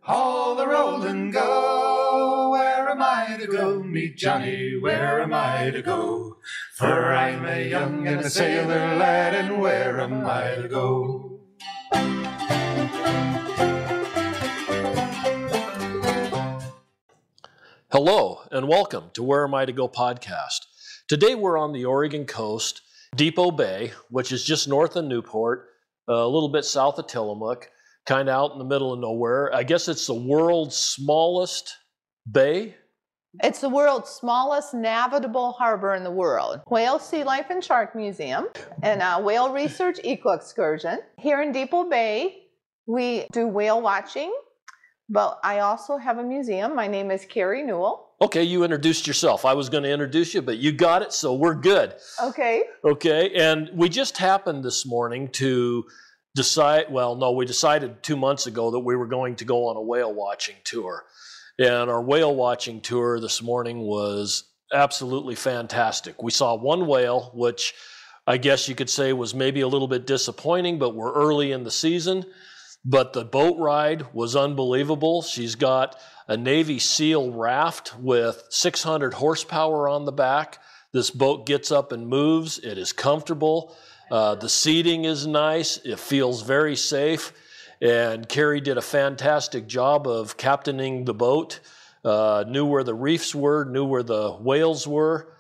Haul the roll and go. Where am I to go? Meet Johnny, where am I to go? For I'm a young and a sailor lad, and where am I to go? Hello, and welcome to Where Am I to Go podcast. Today we're on the Oregon coast, Depot Bay, which is just north of Newport, a little bit south of Tillamook, kind of out in the middle of nowhere. I guess it's the world's smallest bay. It's the world's smallest navigable harbor in the world. Whale, Sealife and Shark Museum, and a whale research eco-excursion. Here in Depot Bay, we do whale watching, but I also have a museum. My name is Carrie Newell. Okay, you introduced yourself. I was going to introduce you, but you got it, so we're good. Okay. Okay, and we just happened this morning to decide, we decided 2 months ago that we were going to go on a whale watching tour. And our whale watching tour this morning was absolutely fantastic. We saw one whale, which I guess you could say was maybe a little bit disappointing, but we're early in the season. But the boat ride was unbelievable. She's got a Navy SEAL raft with 600 horsepower on the back. This boat gets up and moves. It is comfortable. The seating is nice. It feels very safe. And Carrie did a fantastic job of captaining the boat, knew where the reefs were, knew where the whales were,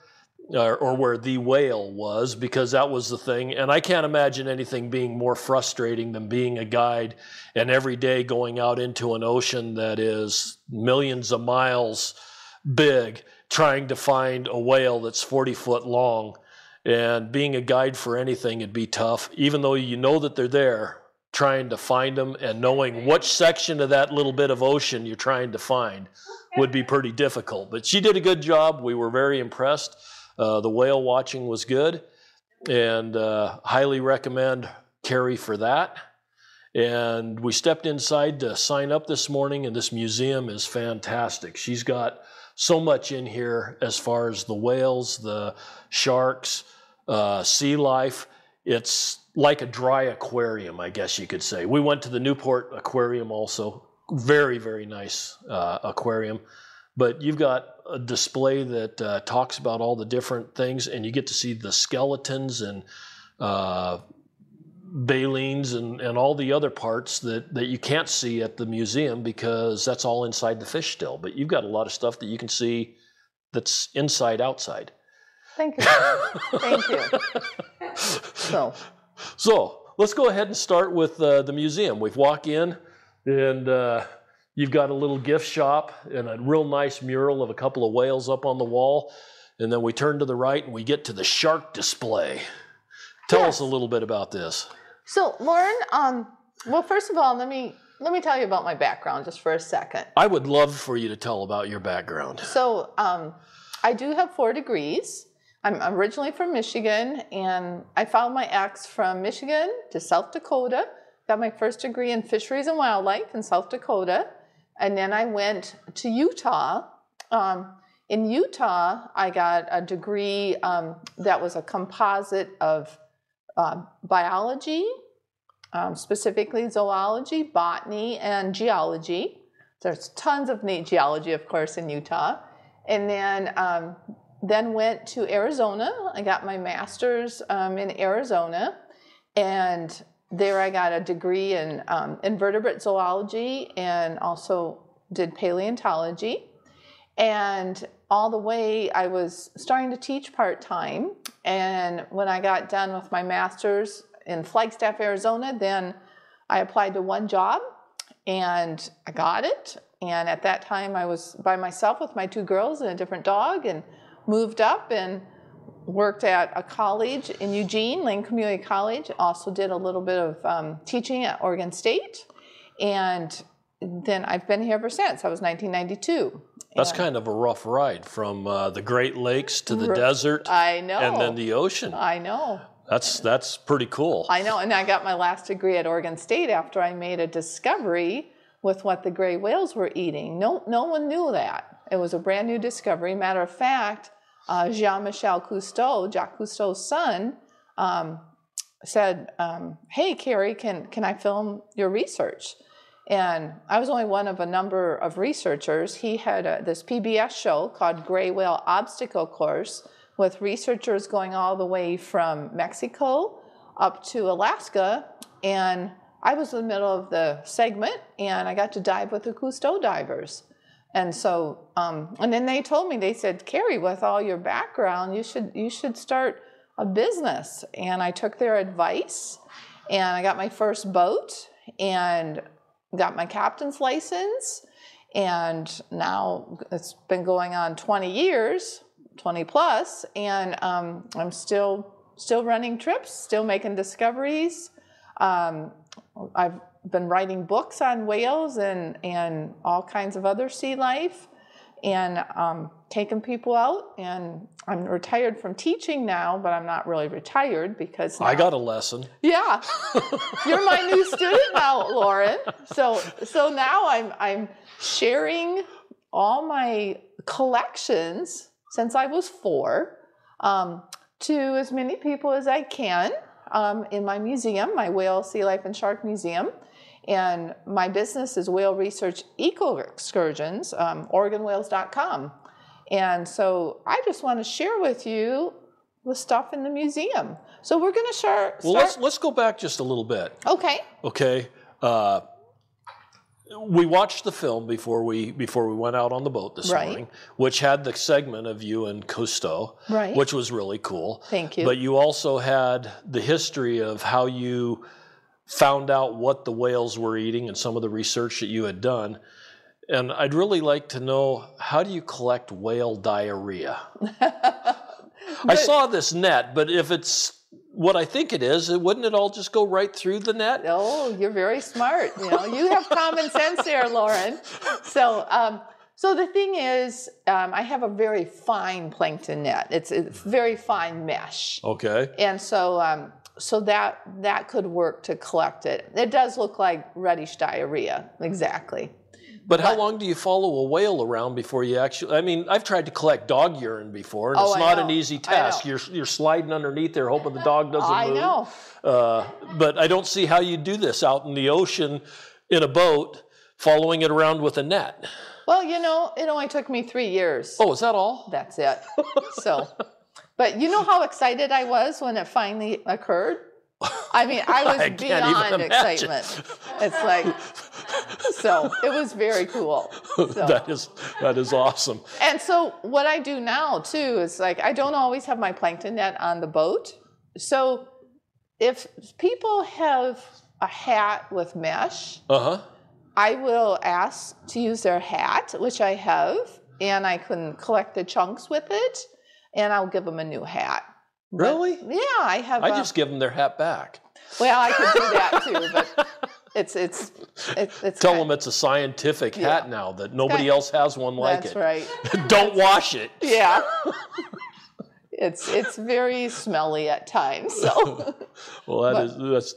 or where the whale was, because that was the thing. And I can't imagine anything being more frustrating than being a guide and every day going out into an ocean that is millions of miles big, trying to find a whale that's 40 foot long. And being a guide for anything, it'd be tough, even though you know that they're there. Trying to find them and knowing which section of that little bit of ocean you're trying to find would be pretty difficult. But she did a good job. We were very impressed. The whale watching was good, and highly recommend Carrie for that. And we stepped inside to sign up this morning, and this museum is fantastic. She's got so much in here as far as the whales, the sharks, sea life. It's like a dry aquarium, I guess you could say. We went to the Newport Aquarium also. Very, very nice aquarium. But you've got a display that talks about all the different things, and you get to see the skeletons and baleen and all the other parts that you can't see at the museum because that's all inside the fish still. But you've got a lot of stuff that you can see that's inside outside. Thank you. Thank you. So let's go ahead and start with the museum. We've walked in, and you've got a little gift shop and a real nice mural of a couple of whales up on the wall. And then we turn to the right, and we get to the shark display. Tell us a little bit about this. So, Loren, well, first of all, let me tell you about my background just for a second. I would love for you to tell about your background. So, I do have 4 degrees. I'm originally from Michigan, and I followed my ex from Michigan to South Dakota. Got my first degree in fisheries and wildlife in South Dakota. And then I went to Utah. In Utah, I got a degree that was a composite of biology, specifically zoology, botany, and geology. There's tons of neat geology, of course, in Utah. And then went to Arizona. I got my master's in Arizona, and there I got a degree in invertebrate zoology and also did paleontology. And all the way I was starting to teach part-time, and when I got done with my master's in Flagstaff, Arizona, then I applied to one job, and I got it. And at that time I was by myself with my 2 girls and a different dog, and moved up and worked at a college in Eugene, Lane Community College. Also did a little bit of teaching at Oregon State. And then I've been here ever since. That was 1992. That's kind of a rough ride from the Great Lakes to the desert. I know. And then the ocean. I know. That's pretty cool. I know. And I got my last degree at Oregon State after I made a discovery with what the gray whales were eating. No one knew that. It was a brand new discovery. Matter of fact, Jean-Michel Cousteau, Jacques Cousteau's son, said, hey, Carrie, can I film your research? And I was only one of a number of researchers. He had this PBS show called Gray Whale Obstacle Course with researchers going all the way from Mexico up to Alaska. And I was in the middle of the segment, and I got to dive with the Cousteau divers. And so, and then they told me, they said, Carrie, with all your background, you should start a business. And I took their advice, and I got my first boat, and got my captain's license, and now it's been going on 20 years, 20 plus, and I'm still running trips, still making discoveries. I've been writing books on whales and all kinds of other sea life, and taking people out. And I'm retired from teaching now, but I'm not really retired because now, I got a lesson. Yeah, you're my new student now, Loren. So now I'm sharing all my collections since I was 4 to as many people as I can in my museum, my Whale, Sealife and Shark Museum. And my business is Whale Research Eco Excursions, OregonWhales.com. And so I just want to share with you the stuff in the museum. So we're going to share. Well, let's go back just a little bit. Okay. Okay. We watched the film before we went out on the boat this morning, which had the segment of you and Cousteau, which was really cool. Thank you. But you also had the history of how you found out what the whales were eating and some of the research that you had done. And I'd really like to know, how do you collect whale diarrhea? I saw this net, but if it's what I think it is, wouldn't it all just go right through the net? Oh, you're very smart. You have common sense there, Loren. So the thing is, I have a very fine plankton net. It's very fine mesh. Okay. And so that could work to collect it. It does look like reddish diarrhea, exactly. But how long do you follow a whale around before you actually, I mean, I've tried to collect dog urine before, and it's not an easy task. You're sliding underneath there hoping the dog doesn't move. I know. But I don't see how you do this out in the ocean in a boat, following it around with a net. Well, it only took me 3 years. Oh, is that all? That's it. But you know how excited I was when it finally occurred? I mean, I was beyond excitement. It's like, so it was very cool. So. That is awesome. And so what I do now too is, like, I don't always have my plankton net on the boat. So if people have a hat with mesh, I will ask to use their hat, which I have, and I can collect the chunks with it, and I'll give them a new hat. Really? But, yeah, I have. I just give them their hat back. Well, I could do that too, but it's. Tell them it's a scientific hat now, that nobody else has one like it. That's right. Don't wash it. Yeah. It's very smelly at times. So. Well,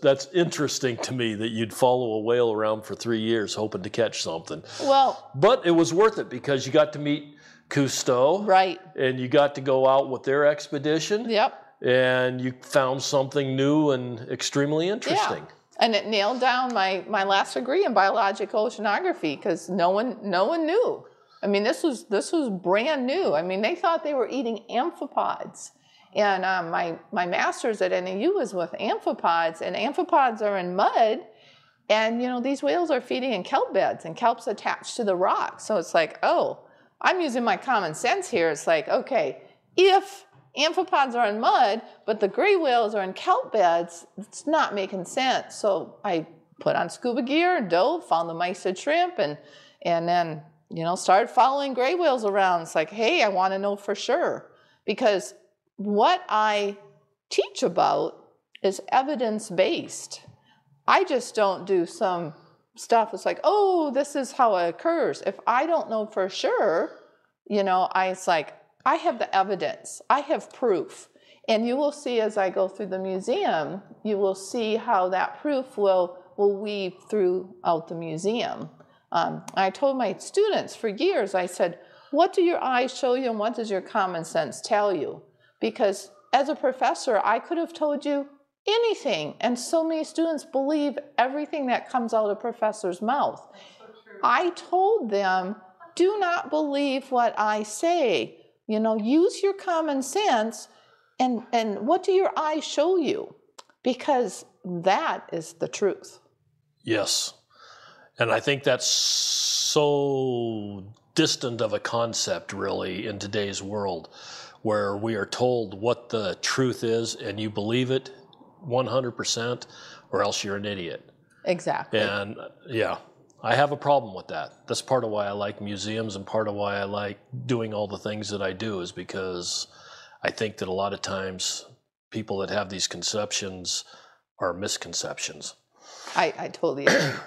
that's interesting to me that you'd follow a whale around for 3 years hoping to catch something. Well. But it was worth it because you got to meet Cousteau. Right. And you got to go out with their expedition. Yep. And you found something new and extremely interesting. Yeah. And it nailed down my last degree in biological oceanography, because no one knew. I mean, this was brand new. I mean, they thought they were eating amphipods. And my master's at NAU was with amphipods, and amphipods are in mud. And, these whales are feeding in kelp beds, and kelp's attached to the rock. So it's like, oh, I'm using my common sense here. It's like, okay, if amphipods are in mud, but the gray whales are in kelp beds, it's not making sense. So I put on scuba gear, dove, found the mysid shrimp, and then, started following gray whales around. It's like, hey, I want to know for sure. Because what I teach about is evidence-based. I just don't do some stuff. It's like, oh, this is how it occurs. If I don't know for sure, it's like, I have the evidence. I have proof. And you will see as I go through the museum, you will see how that proof will weave throughout the museum. I told my students for years, I said, what do your eyes show you and what does your common sense tell you? Because as a professor, I could have told you anything. And so many students believe everything that comes out of a professor's mouth. I told them, do not believe what I say. You know, use your common sense, and what do your eyes show you? Because that is the truth. Yes. And I think that's so distant of a concept, really, in today's world, where we are told what the truth is and you believe it 100%, or else you're an idiot. Exactly. And yeah, I have a problem with that. That's part of why I like museums, and part of why I like doing all the things that I do, is because I think that a lot of times people that have these conceptions are misconceptions. I totally agree.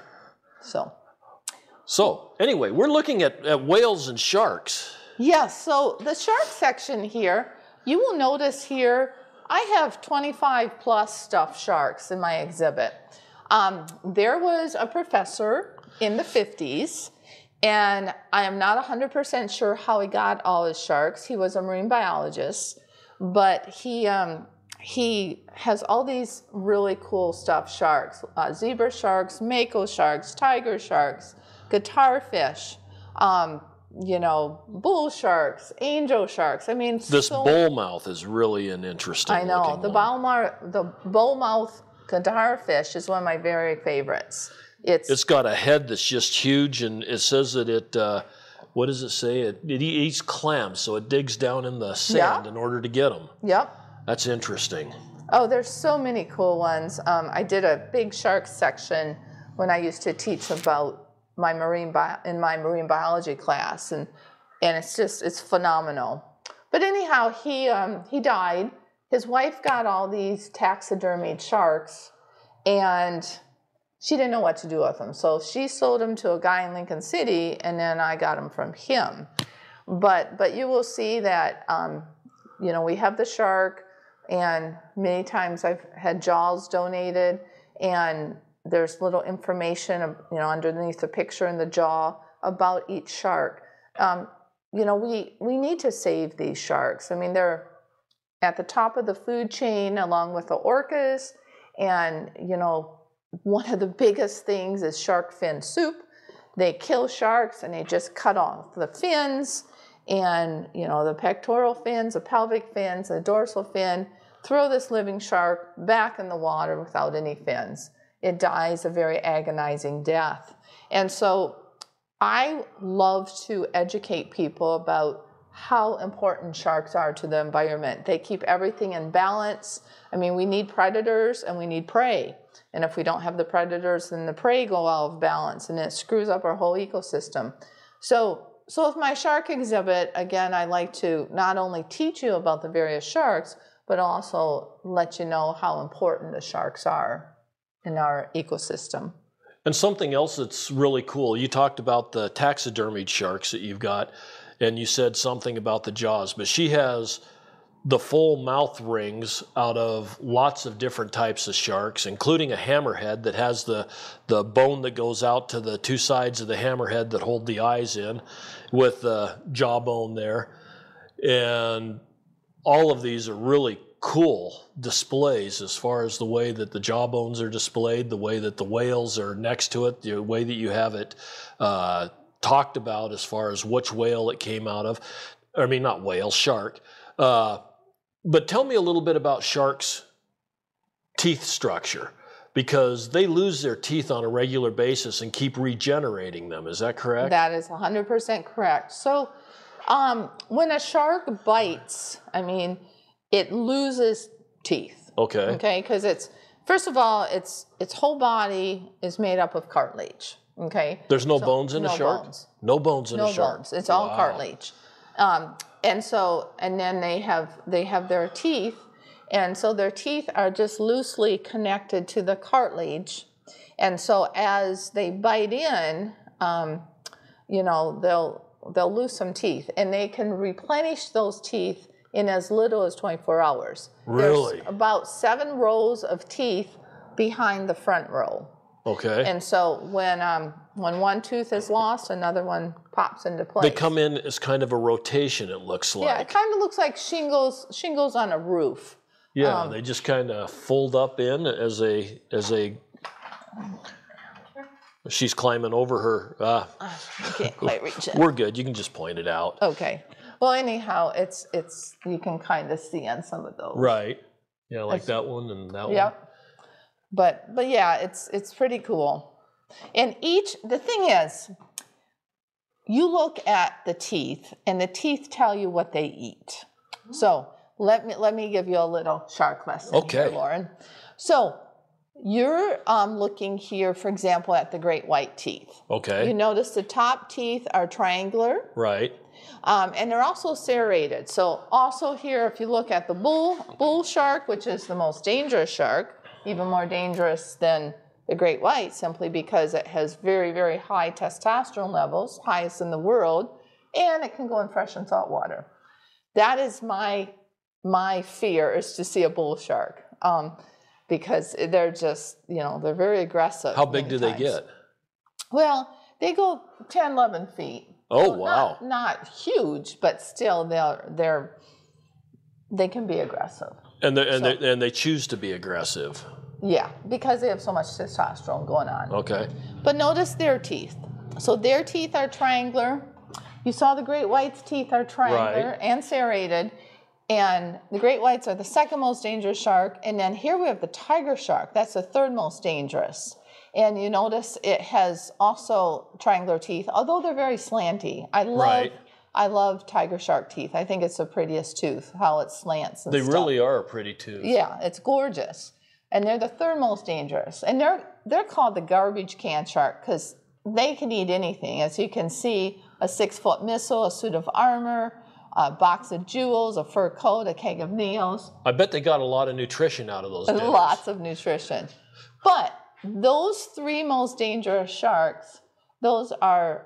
So anyway, we're looking at whales and sharks. Yes, so the shark section here, you will notice here, I have 25 plus stuffed sharks in my exhibit. There was a professor in the 50s, and I am not 100% sure how he got all his sharks. He was a marine biologist, but he has all these really cool stuffed sharks, zebra sharks, mako sharks, tiger sharks, guitar fish, you know, bull sharks, angel sharks. I mean, this bullmouth is really an interesting. I know the bullmouth guitar fish is one of my very favorites. It's got a head that's just huge, and it says that it. What does it say? It eats clams, so it digs down in the sand in order to get them. Yep. That's interesting. Oh, there's so many cool ones. I did a big shark section when I used to teach about my marine biology class, and it's phenomenal. But anyhow, he died. His wife got all these taxidermied sharks, and she didn't know what to do with them. So she sold them to a guy in Lincoln City, and then I got them from him. But you will see that you know, we have the shark, and many times I've had jaws donated, and there's little information, you know, underneath the picture in the jaw about each shark. You know, we need to save these sharks. I mean, they're at the top of the food chain along with the orcas, and, you know, one of the biggest things is shark fin soup. They kill sharks and they just cut off the fins and, you know, the pectoral fins, the pelvic fins, the dorsal fin, throw this living shark back in the water without any fins. It dies a very agonizing death. And so I love to educate people about how important sharks are to the environment. They keep everything in balance. I mean, we need predators and we need prey. And if we don't have the predators, then the prey go out of balance, and it screws up our whole ecosystem. So with my shark exhibit, again, I like to not only teach you about the various sharks, but also let you know how important the sharks are in our ecosystem. And something else that's really cool, you talked about the taxidermied sharks that you've got, and you said something about the jaws, but she has the full mouth rings out of lots of different types of sharks, including a hammerhead that has the bone that goes out to the two sides of the hammerhead that hold the eyes in, with the jawbone there. And all of these are really cool displays as far as the way that the jawbones are displayed, the way that the whales are next to it, the way that you have it talked about as far as which whale it came out of. I mean, not whale, shark. But tell me a little bit about sharks' teeth structure, because they lose their teeth on a regular basis and keep regenerating them. Is that correct? That is 100% correct. So when a shark bites, I mean, it loses teeth. Okay. Okay, because first of all, its whole body is made up of cartilage. Okay. There's no bones in a shark? Bones. No bones in a shark? No bones. It's all cartilage. And then they have their teeth, and so their teeth are just loosely connected to the cartilage, and so as they bite in, you know, they'll lose some teeth, and they can replenish those teeth in as little as 24 hours. Really? There's about 7 rows of teeth behind the front row. Okay. And so when one tooth is lost, another one pops into place. They come in as kind of a rotation, it looks like. Yeah, it kind of looks like shingles on a roof. Yeah, they just kind of fold up in as a. She's climbing over her. I can't quite reach it. We're good. You can just point it out. Okay. Well, anyhow, it's you can kind of see on some of those. Right. Yeah, like that one and that one. Yep. But yeah, it's pretty cool. And the thing is, you look at the teeth, and the teeth tell you what they eat. So let me give you a little shark lesson here, Loren. So you're looking here, for example, at the great white teeth. Okay. You notice the top teeth are triangular. Right. And they're also serrated. So also here, if you look at the bull shark, which is the most dangerous shark, even more dangerous than the great white, simply because it has very, very high testosterone levels, highest in the world, and it can go in fresh and salt water. That is my fear, is to see a bull shark. Because they're just, they're very aggressive. How big do they get? Well, they go 10, 11 feet. Oh, so wow. Not huge, but still they can be aggressive. And they choose to be aggressive. Yeah, because they have so much testosterone going on. Okay. But notice their teeth. So their teeth are triangular. You saw the great white's teeth are triangular and serrated. And the great whites are the second most dangerous shark. And then here we have the tiger shark. That's the third most dangerous. And you notice it has also triangular teeth, although they're very slanty. I love tiger shark teeth. I think it's the prettiest tooth, how it slants and They stuff. really are a pretty tooth. Yeah, it's gorgeous. And they're the third most dangerous. And they're called the garbage can shark because they can eat anything. As you can see, a 6-foot missile, a suit of armor, a box of jewels, a fur coat, a keg of nails. I bet they got a lot of nutrition out of those dinners. Lots of nutrition. But those three most dangerous sharks, those are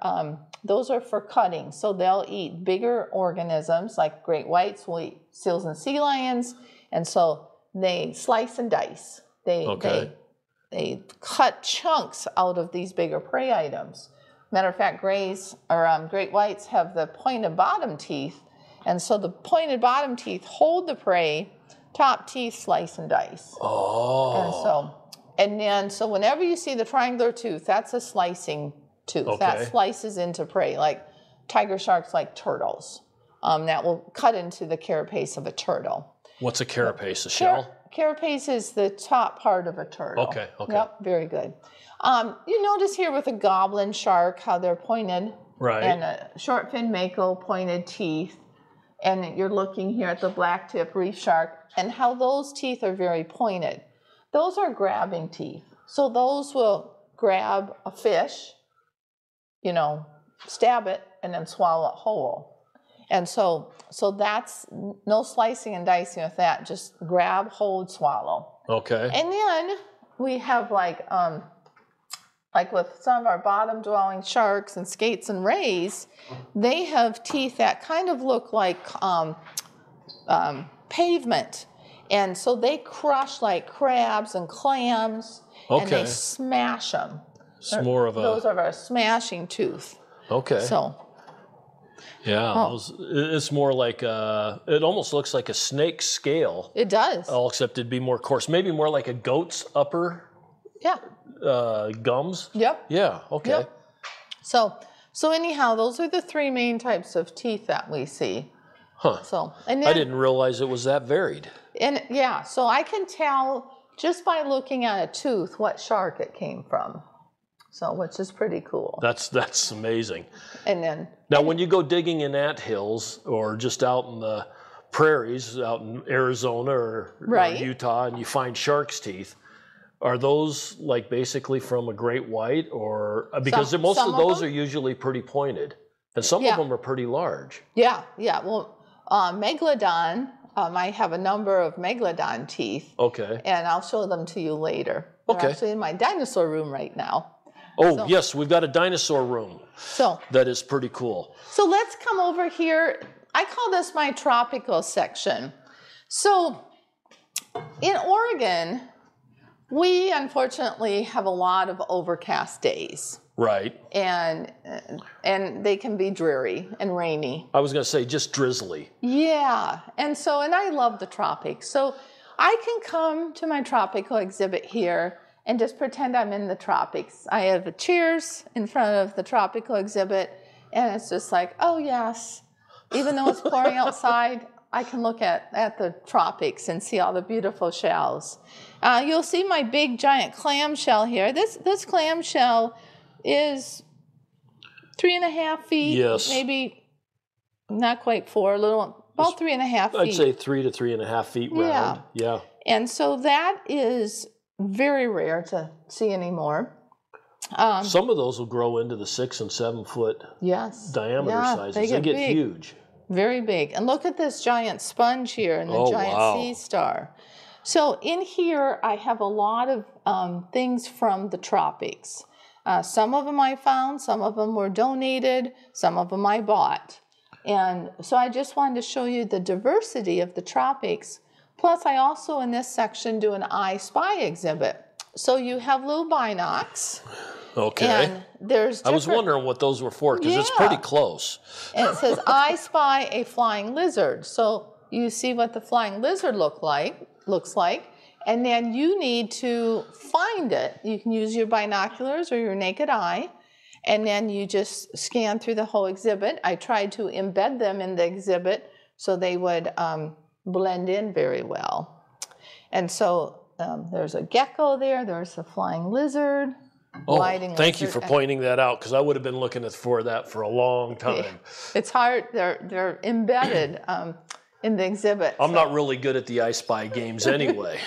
for cutting. So they'll eat bigger organisms, like great whites will eat seals and sea lions. And so they slice and dice. They cut chunks out of these bigger prey items. Matter of fact, great whites have the pointed bottom teeth. And so the pointed bottom teeth hold the prey, top teeth slice and dice. Oh. So whenever you see the triangular tooth, that's a slicing tooth. Okay. That slices into prey, like tiger sharks, like turtles. That will cut into the carapace of a turtle. What's a carapace? A shell? Carapace is the top part of a turtle. Okay. Yep, very good. You notice here with a goblin shark how they're pointed. Right. And a short fin mako, pointed teeth. And you're looking here at the black tip reef shark and how those teeth are very pointed. Those are grabbing teeth. So those will grab a fish, stab it, and then swallow it whole. And so that's no slicing and dicing with that. Just grab, hold, swallow. Okay. And then we have like with some of our bottom-dwelling sharks and skates and rays, they have teeth that kind of look like pavement. And so they crush like crabs and clams, and they smash them. Those are our smashing tooth. Okay. So. Yeah, it's more like it almost looks like a snake scale. It does. All except it'd be more coarse, maybe more like a goat's upper. Yeah. Gums. Yep. Yeah. Okay. Yep. So anyhow, those are the three main types of teeth that we see. Huh. So and then, I didn't realize it was that varied. And yeah, so I can tell just by looking at a tooth what shark it came from. So, which is pretty cool. That's amazing. And then now, when you go digging in anthills or just out in the prairies, out in Arizona or Utah, and you find shark's teeth, are those like basically from a great white, or because most of those are usually pretty pointed, and some of them are pretty large. Yeah. Well, megalodon. I have a number of megalodon teeth. Okay. And I'll show them to you later. Okay. They're actually in my dinosaur room right now. Oh, yes, we've got a dinosaur room. So that is pretty cool. So let's come over here. I call this my tropical section. So in Oregon, we unfortunately have a lot of overcast days. Right. And they can be dreary and rainy. I was going to say just drizzly. Yeah. And I love the tropics. So I can come to my tropical exhibit here and just pretend I'm in the tropics. I have chairs in front of the tropical exhibit, and it's just like, oh yes, even though it's pouring outside, I can look at the tropics and see all the beautiful shells. You'll see my big giant clam shell here. This clam shell is 3.5 feet, yes, maybe not quite 4, about 3.5 feet. I'd say 3 to 3.5 feet round. Yeah. And so that is very rare to see anymore. Some of those will grow into the 6 and 7 foot diameter sizes. They get big. Huge. Very big. And look at this giant sponge here and the giant sea star. So in here, I have a lot of things from the tropics. Some of them I found, some of them were donated, some of them I bought. And so I just wanted to show you the diversity of the tropics. Plus, I also in this section do an I Spy exhibit. So you have little binocs. Okay. And there's I was wondering what those were for because it's pretty close. And it says, I spy a flying lizard. So you see what the flying lizard looks like, and then you need to find it. You can use your binoculars or your naked eye, and then you just scan through the whole exhibit. I tried to embed them in the exhibit so they would blend in very well. And so there's a gecko there, there's a flying lizard. Oh, thank you for pointing that out because I would have been looking for that for a long time. It's hard. They're embedded in the exhibit. I'm not really good at the I Spy games anyway.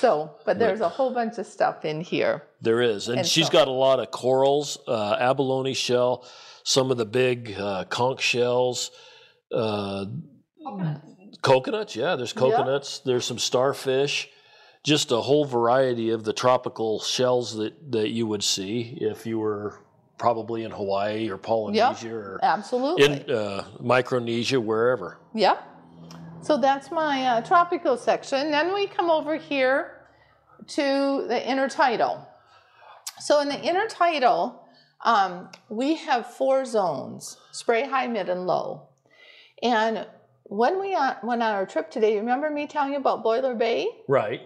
But there's a whole bunch of stuff in here. There is. And she's got a lot of corals, abalone shell, some of the big conch shells, coconuts. Yeah, there's coconuts. Yep. There's some starfish. Just a whole variety of the tropical shells that you would see if you were probably in Hawaii or Polynesia or absolutely. In Micronesia, wherever. Yep. So that's my tropical section. Then we come over here to the intertidal. So in the intertidal, we have 4 zones, spray, high, mid, and low. And when we went on our trip today, remember me telling you about Boiler Bay? Right.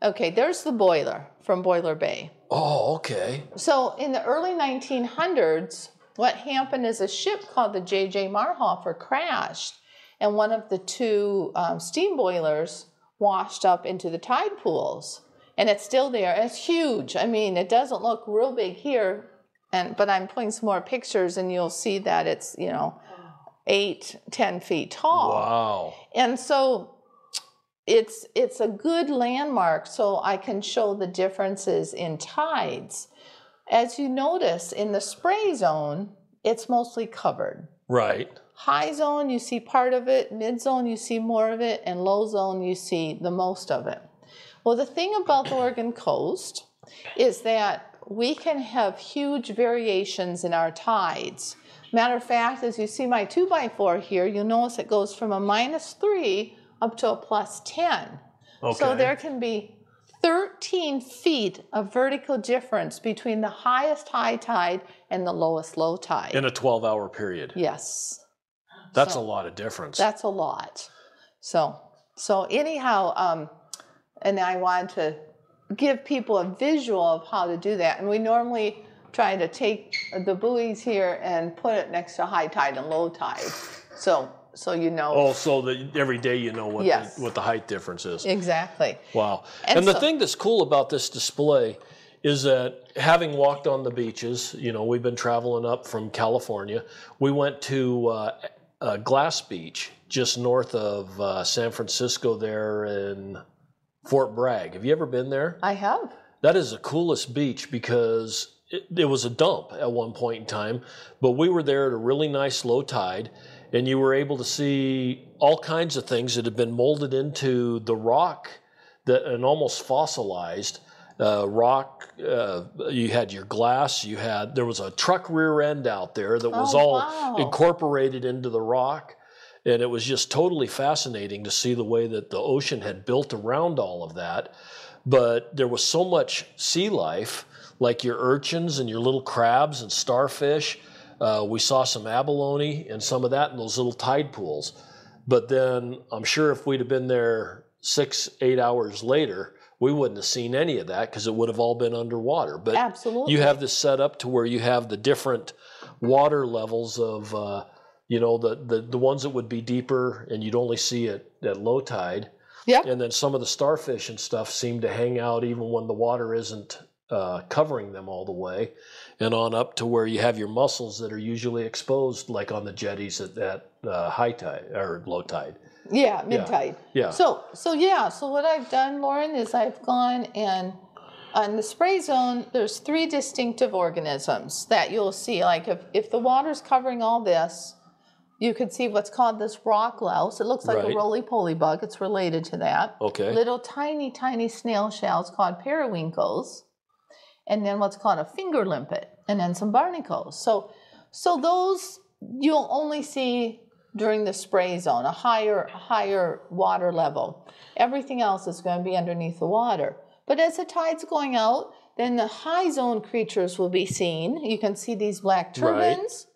Okay, there's the boiler from Boiler Bay. Oh, okay. So in the early 1900s, what happened is a ship called the J.J. Marhofer crashed, and one of the 2 steam boilers washed up into the tide pools. And it's still there. It's huge. I mean, it doesn't look real big here, but I'm putting some more pictures, and you'll see that it's, 8-10 feet tall. Wow. And so it's a good landmark so I can show the differences in tides. As you notice, in the spray zone, it's mostly covered. Right. High zone, you see part of it. Mid zone, you see more of it. And low zone, you see the most of it. Well, the thing about the Oregon coast is that we can have huge variations in our tides. Matter of fact, as you see my 2x4 here, you'll notice it goes from a -3 up to a +10. Okay. So there can be 13 feet of vertical difference between the highest high tide and the lowest low tide. In a 12-hour period. Yes. That's a lot of difference. That's a lot. So anyhow, and I wanted to give people a visual of how to do that. And we normally try to take the buoys here and put it next to high tide and low tide. So you know. Oh, so that every day you know what the height difference is. Exactly. Wow. And the thing that's cool about this display is that having walked on the beaches, we've been traveling up from California. We went to Glass Beach, just north of San Francisco there in Fort Bragg. Have you ever been there? I have. That is the coolest beach because it was a dump at one point in time, but we were there at a really nice low tide, and you were able to see all kinds of things that had been molded into the rock, and almost fossilized rock. You had your glass. There was a truck rear end out there that was incorporated into the rock, and it was just totally fascinating to see the way that the ocean had built around all of that. But there was so much sea life, like your urchins and your little crabs and starfish. We saw some abalone and some of that in those little tide pools. But then I'm sure if we'd have been there 6-8 hours later, we wouldn't have seen any of that because it would have all been underwater. But Absolutely. you have this set up to where you have the different water levels of, the ones that would be deeper and you'd only see it at low tide. Yep. And then some of the starfish and stuff seem to hang out even when the water isn't covering them all the way, and on up to where you have your mussels that are usually exposed, like on the jetties at high tide or low tide. Yeah, mid-tide. Yeah. So what I've done, Loren, is I've gone and on the spray zone, there's 3 distinctive organisms that you'll see. Like if the water's covering all this, you could see what's called this rock louse. It looks like a roly-poly bug. It's related to that. Okay. Little tiny, tiny snail shells called periwinkles. And then what's called a finger limpet. And then some barnacles. So those you'll only see during the spray zone, a higher water level. Everything else is going to be underneath the water. But as the tide's going out, then the high zone creatures will be seen. You can see these black turbans.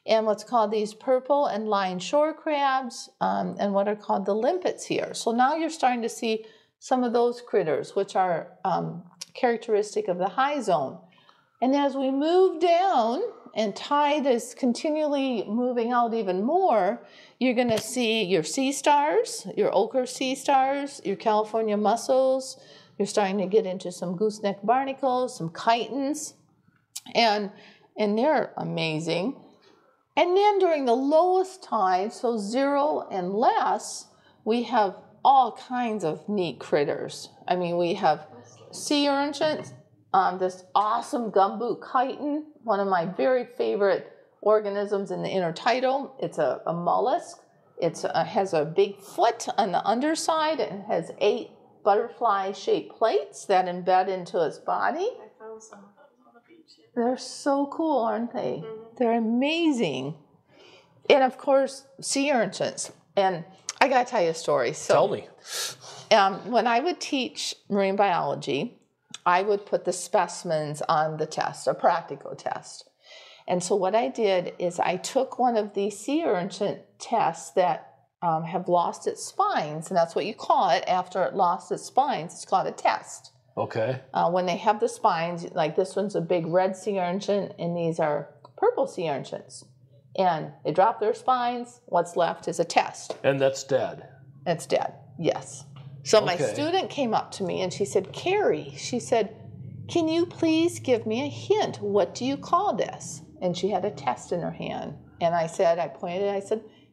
And what's called these purple and line shore crabs, and what are called the limpets here. So now you're starting to see some of those critters, which are characteristic of the high zone. And as we move down, and tide is continually moving out even more, you're going to see your sea stars, your ochre sea stars, your California mussels. You're starting to get into some gooseneck barnacles, some chitons, and they're amazing. And then during the lowest tide, so 0 and less, we have all kinds of neat critters. I mean, we have sea urchins, this awesome gumboot chiton, one of my very favorite organisms in the intertidal. It's a mollusk. It has a big foot on the underside and has 8 butterfly-shaped plates that embed into its body. I found some of those on the beach. They're so cool, aren't they? Mm-hmm. They're amazing. And of course, sea urchins. And I got to tell you a story. So, tell me. When I would teach marine biology, I would put the specimens on the test, a practical test. And so what I did is I took one of these sea urchin tests that have lost its spines, and that's what you call it after it lost its spines. It's called a test. Okay. When they have the spines, like this one's a big red sea urchin, and these are purple sea urchins. And they drop their spines. What's left is a test. And that's dead. It's dead, yes. So my Okay. student came up to me and she said, Carrie, she said, can you please give me a hint? What do you call this? And she had a test in her hand. And I said,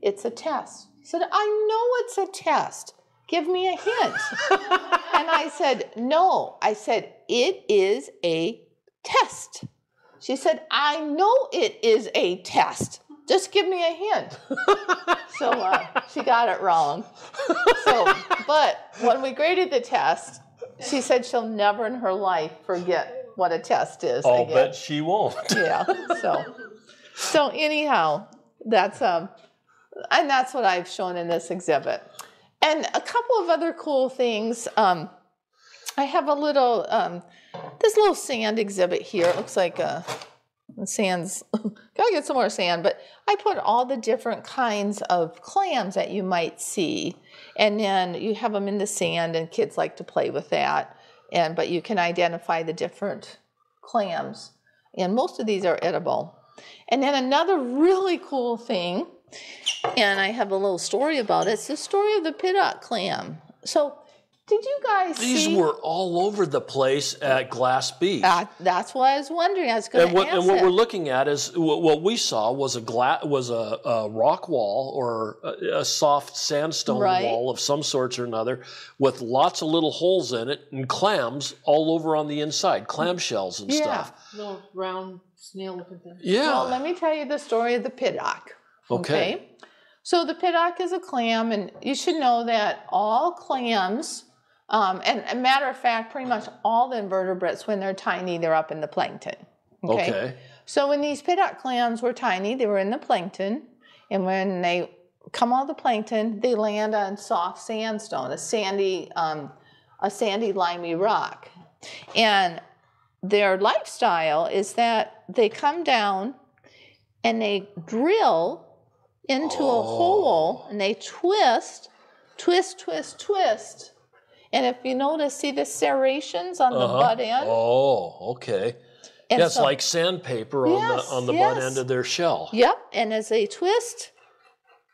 it's a test. She said, I know it's a test. Give me a hint. And I said, no. I said, it is a test. She said, I know it is a test. Just give me a hint. So she got it wrong. But when we graded the test, she said she'll never in her life forget what a test is. I'll bet she won't. Yeah. So anyhow, that's and that's what I've shown in this exhibit. And a couple of other cool things. I have a little this little sand exhibit here. It looks like the sand's gotta get some more sand, but I put all the different kinds of clams that you might see, and then you have them in the sand, and kids like to play with that. But you can identify the different clams, and most of these are edible. And then another really cool thing, and I have a little story about it. It's the story of the Piddock clam. So, did you guys see? These were all over the place at Glass Beach. That's what I was wondering. I was going to ask and what we're looking at is what we saw was a rock wall or a soft sandstone wall of some sorts or another with lots of little holes in it and clams all over on the inside, clam shells and stuff. Little round snail-looking thing. Yeah. Well, let me tell you the story of the Piddock. Okay. So the Piddock is a clam, and you should know that all clams, and a matter of fact, pretty much all the invertebrates, when they're tiny, they're up in the plankton. Okay. So when these Piddock clams were tiny, they were in the plankton, and when they come out of the plankton, they land on soft sandstone, a sandy, limey rock. And their lifestyle is that they come down and they drill into a hole, and they twist, And if you notice, see the serrations on the butt end? Oh, okay. And yeah, it's like sandpaper on the butt end of their shell. Yep, and as they twist,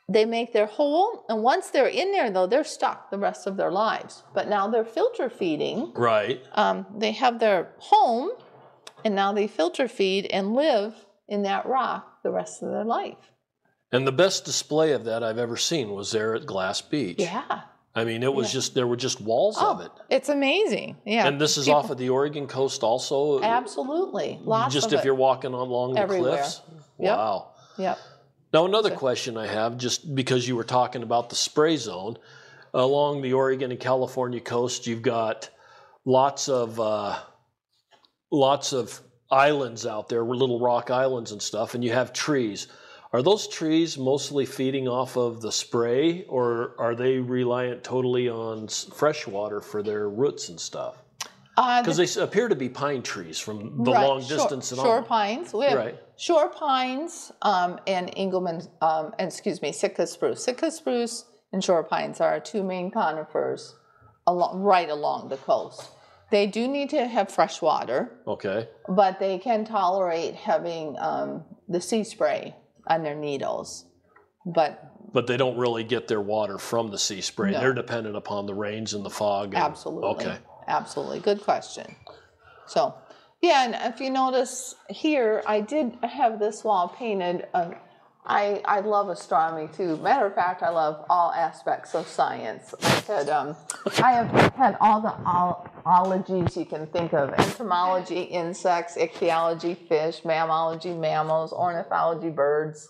they make their hole, and once they're in there, though, they're stuck the rest of their lives. But now they're filter feeding. Right. They have their home, and now they filter feed and live in that rock the rest of their life. And the best display of that I've ever seen was there at Glass Beach. Yeah. I mean, it was just, there were just walls of it. It's amazing. Yeah. And this is off of the Oregon coast also? Absolutely. Lots just of if you're walking along the cliffs? Yep. Wow. Yep. Now, another question I have, just because you were talking about the spray zone, along the Oregon and California coast, you've got lots of islands out there, little rock islands and stuff, and you have trees. Are those trees mostly feeding off of the spray, or are they reliant totally on fresh water for their roots and stuff? Because they appear to be pine trees from the long distance and on. Shore pines. We have shore pines and Sitka spruce. Sitka spruce and shore pines are our two main conifers right along the coast. They do need to have fresh water. Okay. But they can tolerate having the sea spray on their needles. But they don't really get their water from the sea spray. No. They're dependent upon the rains and the fog. Absolutely. Okay. Absolutely. Good question. So, yeah, and if you notice here, I did have this wall painted. I love astronomy too. Matter of fact, I love all aspects of science. I have had all the ologies you can think of: entomology, insects, ichthyology, fish, mammalogy, mammals, ornithology, birds.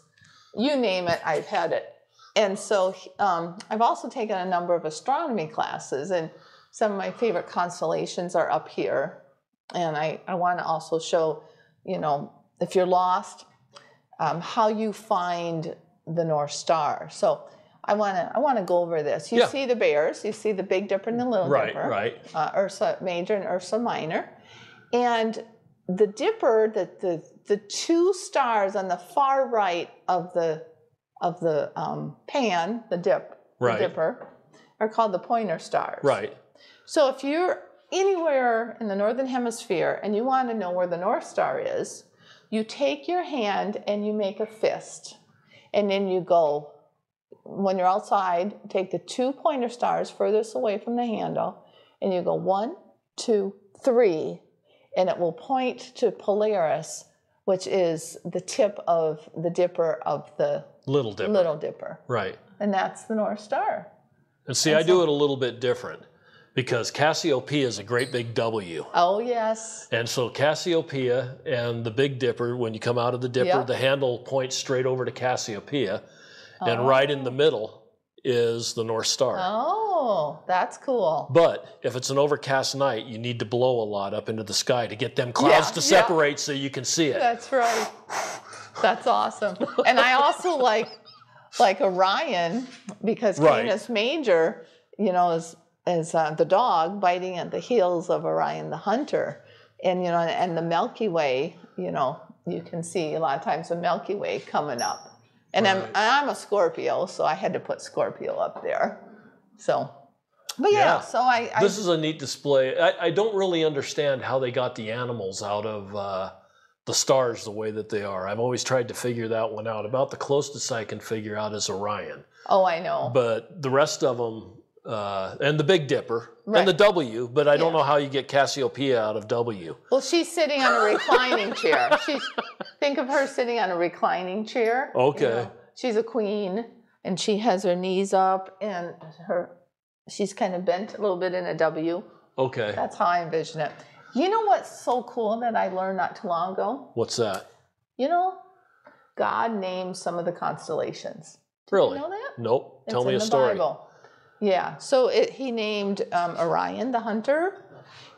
You name it, I've had it. And so I've also taken a number of astronomy classes, and some of my favorite constellations are up here. And I want to also show, if you're lost, how you find the North Star. So I want to go over this. You see the bears. You see the Big Dipper and the Little Dipper. Right. Ursa Major and Ursa Minor. And the Dipper, the two stars on the far right of the pan, the Dipper, are called the pointer stars. Right. So if you're anywhere in the Northern Hemisphere and you want to know where the North Star is, you take your hand and you make a fist. And then you go, when you're outside, take the two pointer stars furthest away from the handle, and you go 1, 2, 3, and it will point to Polaris, which is the tip of the dipper of the Little Dipper. Right. And that's the North Star. And see, I do it a little bit different, because Cassiopeia is a great big W. Oh, yes. And so Cassiopeia and the Big Dipper, when you come out of the Dipper, the handle points straight over to Cassiopeia, and right in the middle is the North Star. Oh, that's cool. But if it's an overcast night, you need to blow a lot up into the sky to get them clouds to separate so you can see it. That's right. That's awesome. And I also like Orion, because Canis Major, is the dog biting at the heels of Orion the hunter. And, and the Milky Way, you can see a lot of times the Milky Way coming up. And I'm a Scorpio, so I had to put Scorpio up there. So, but so this is a neat display. I don't really understand how they got the animals out of the stars the way that they are. I've always tried to figure that one out. About the closest I can figure out is Orion. Oh, I know. But the rest of them, and the Big Dipper, and the W, but I don't know how you get Cassiopeia out of W. Well, she's sitting on a reclining chair. Think of her sitting on a reclining chair. Okay. She's a queen, and she has her knees up, and she's kind of bent a little bit in a W. Okay. That's how I envision it. You know what's so cool that I learned not too long ago? What's that? God named some of the constellations. Really? You know that? Nope. Tell me a story. Bible. Yeah. So he named Orion the hunter.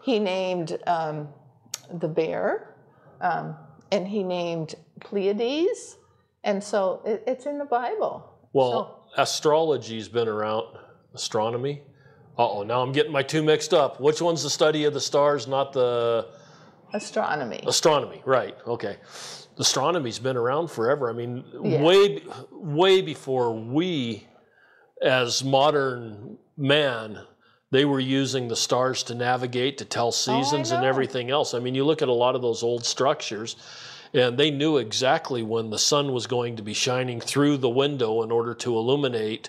He named the bear. And he named Pleiades. And so it's in the Bible. Well, astrology's been around. Astronomy? Uh-oh, now I'm getting my two mixed up. Which one's the study of the stars, not the... Astronomy. Astronomy, right. Okay. Astronomy's been around forever. I mean, way before we, as modern man, They were using the stars to navigate, to tell seasons and everything else. I mean, you look at a lot of those old structures, and they knew exactly when the sun was going to be shining through the window in order to illuminate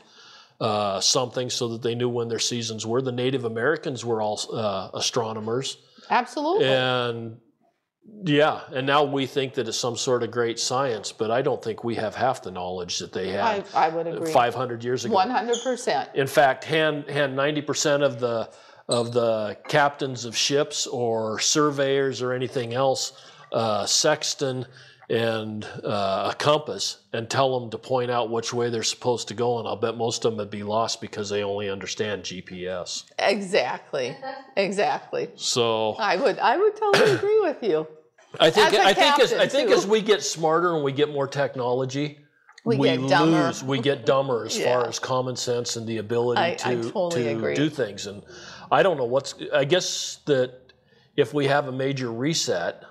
something, so that they knew when their seasons were. The Native Americans were all astronomers. Absolutely. And yeah, and now we think that it's some sort of great science, but I don't think we have half the knowledge that they had. I would agree. 500 years ago. 100%. In fact, hand 90% of the captains of ships or surveyors or anything else sextant and a compass, and tell them to point out which way they're supposed to go, and I'll bet most of them would be lost because they only understand GPS. Exactly. So I would totally agree with you. I think as we get smarter and we get more technology, we get dumber as far as common sense and the ability to do things. And I don't know I guess that if we have a major reset,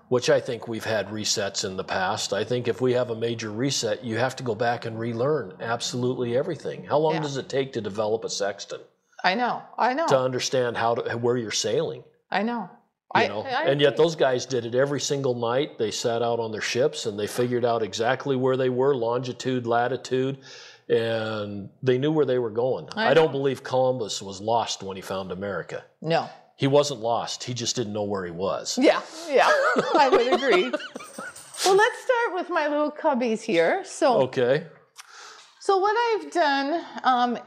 which I think we've had resets in the past, I think if we have a major reset, you have to go back and relearn absolutely everything. How long does it take to develop a sextant? I know. To understand where you're sailing. I know. And yet those guys did it every single night. They sat out on their ships and they figured out exactly where they were, longitude, latitude, and they knew where they were going. I don't believe Columbus was lost when he found America. No. He wasn't lost. He just didn't know where he was. Yeah, I would agree. Well, let's start with my little cubbies here. So what I've done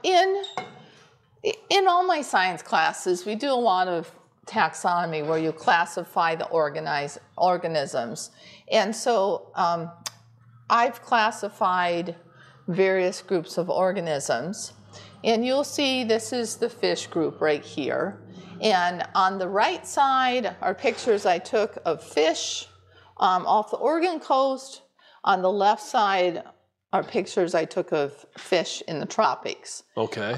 in all my science classes, we do a lot of taxonomy where you classify the organisms. And so I've classified various groups of organisms. And you'll see this is the fish group right here. And on the right side are pictures I took of fish off the Oregon coast. On the left side are pictures I took of fish in the tropics. Okay.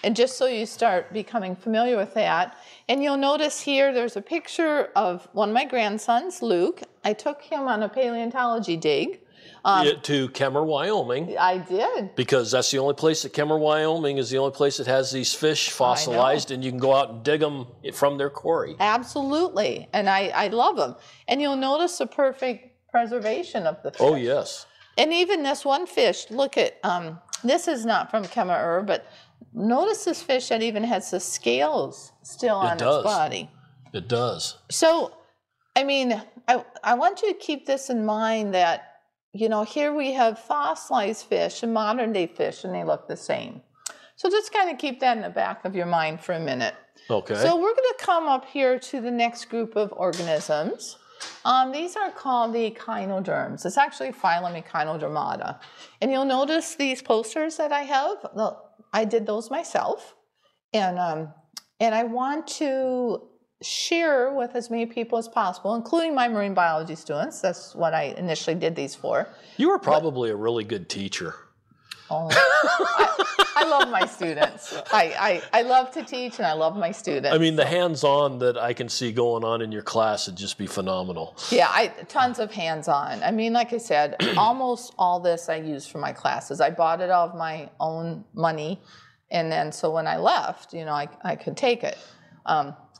And just so you start becoming familiar with that. And you'll notice here there's a picture of one of my grandsons, Luke. I took him on a paleontology dig. To Kemmer, Wyoming. I did. Because that's the only place that Kemmer, Wyoming is the only place that has these fish fossilized, and you can go out and dig them from their quarry. Absolutely. And I love them. And you'll notice the perfect preservation of the fish. Oh, yes. And even this one fish, look at, this is not from Kemmer, but notice this fish that even has the scales still on its body. It does. So, I mean, I want you to keep this in mind that, you know, here we have fossilized fish and modern day fish, and they look the same. So just kind of keep that in the back of your mind for a minute. Okay. So we're going to come up here to the next group of organisms. These are called the echinoderms. It's actually phylum Echinodermata. And you'll notice these posters that I have. I did those myself. And I want to share with as many people as possible, including my marine biology students. That's what I initially did these for. You were probably a really good teacher. Oh, I love my students. I love to teach, and I love my students. I mean, the hands-on that I can see going on in your class would just be phenomenal. Yeah, tons of hands-on. I mean, like I said, almost all this I use for my classes. I bought it out of my own money, and then so when I left, you know, I could take it.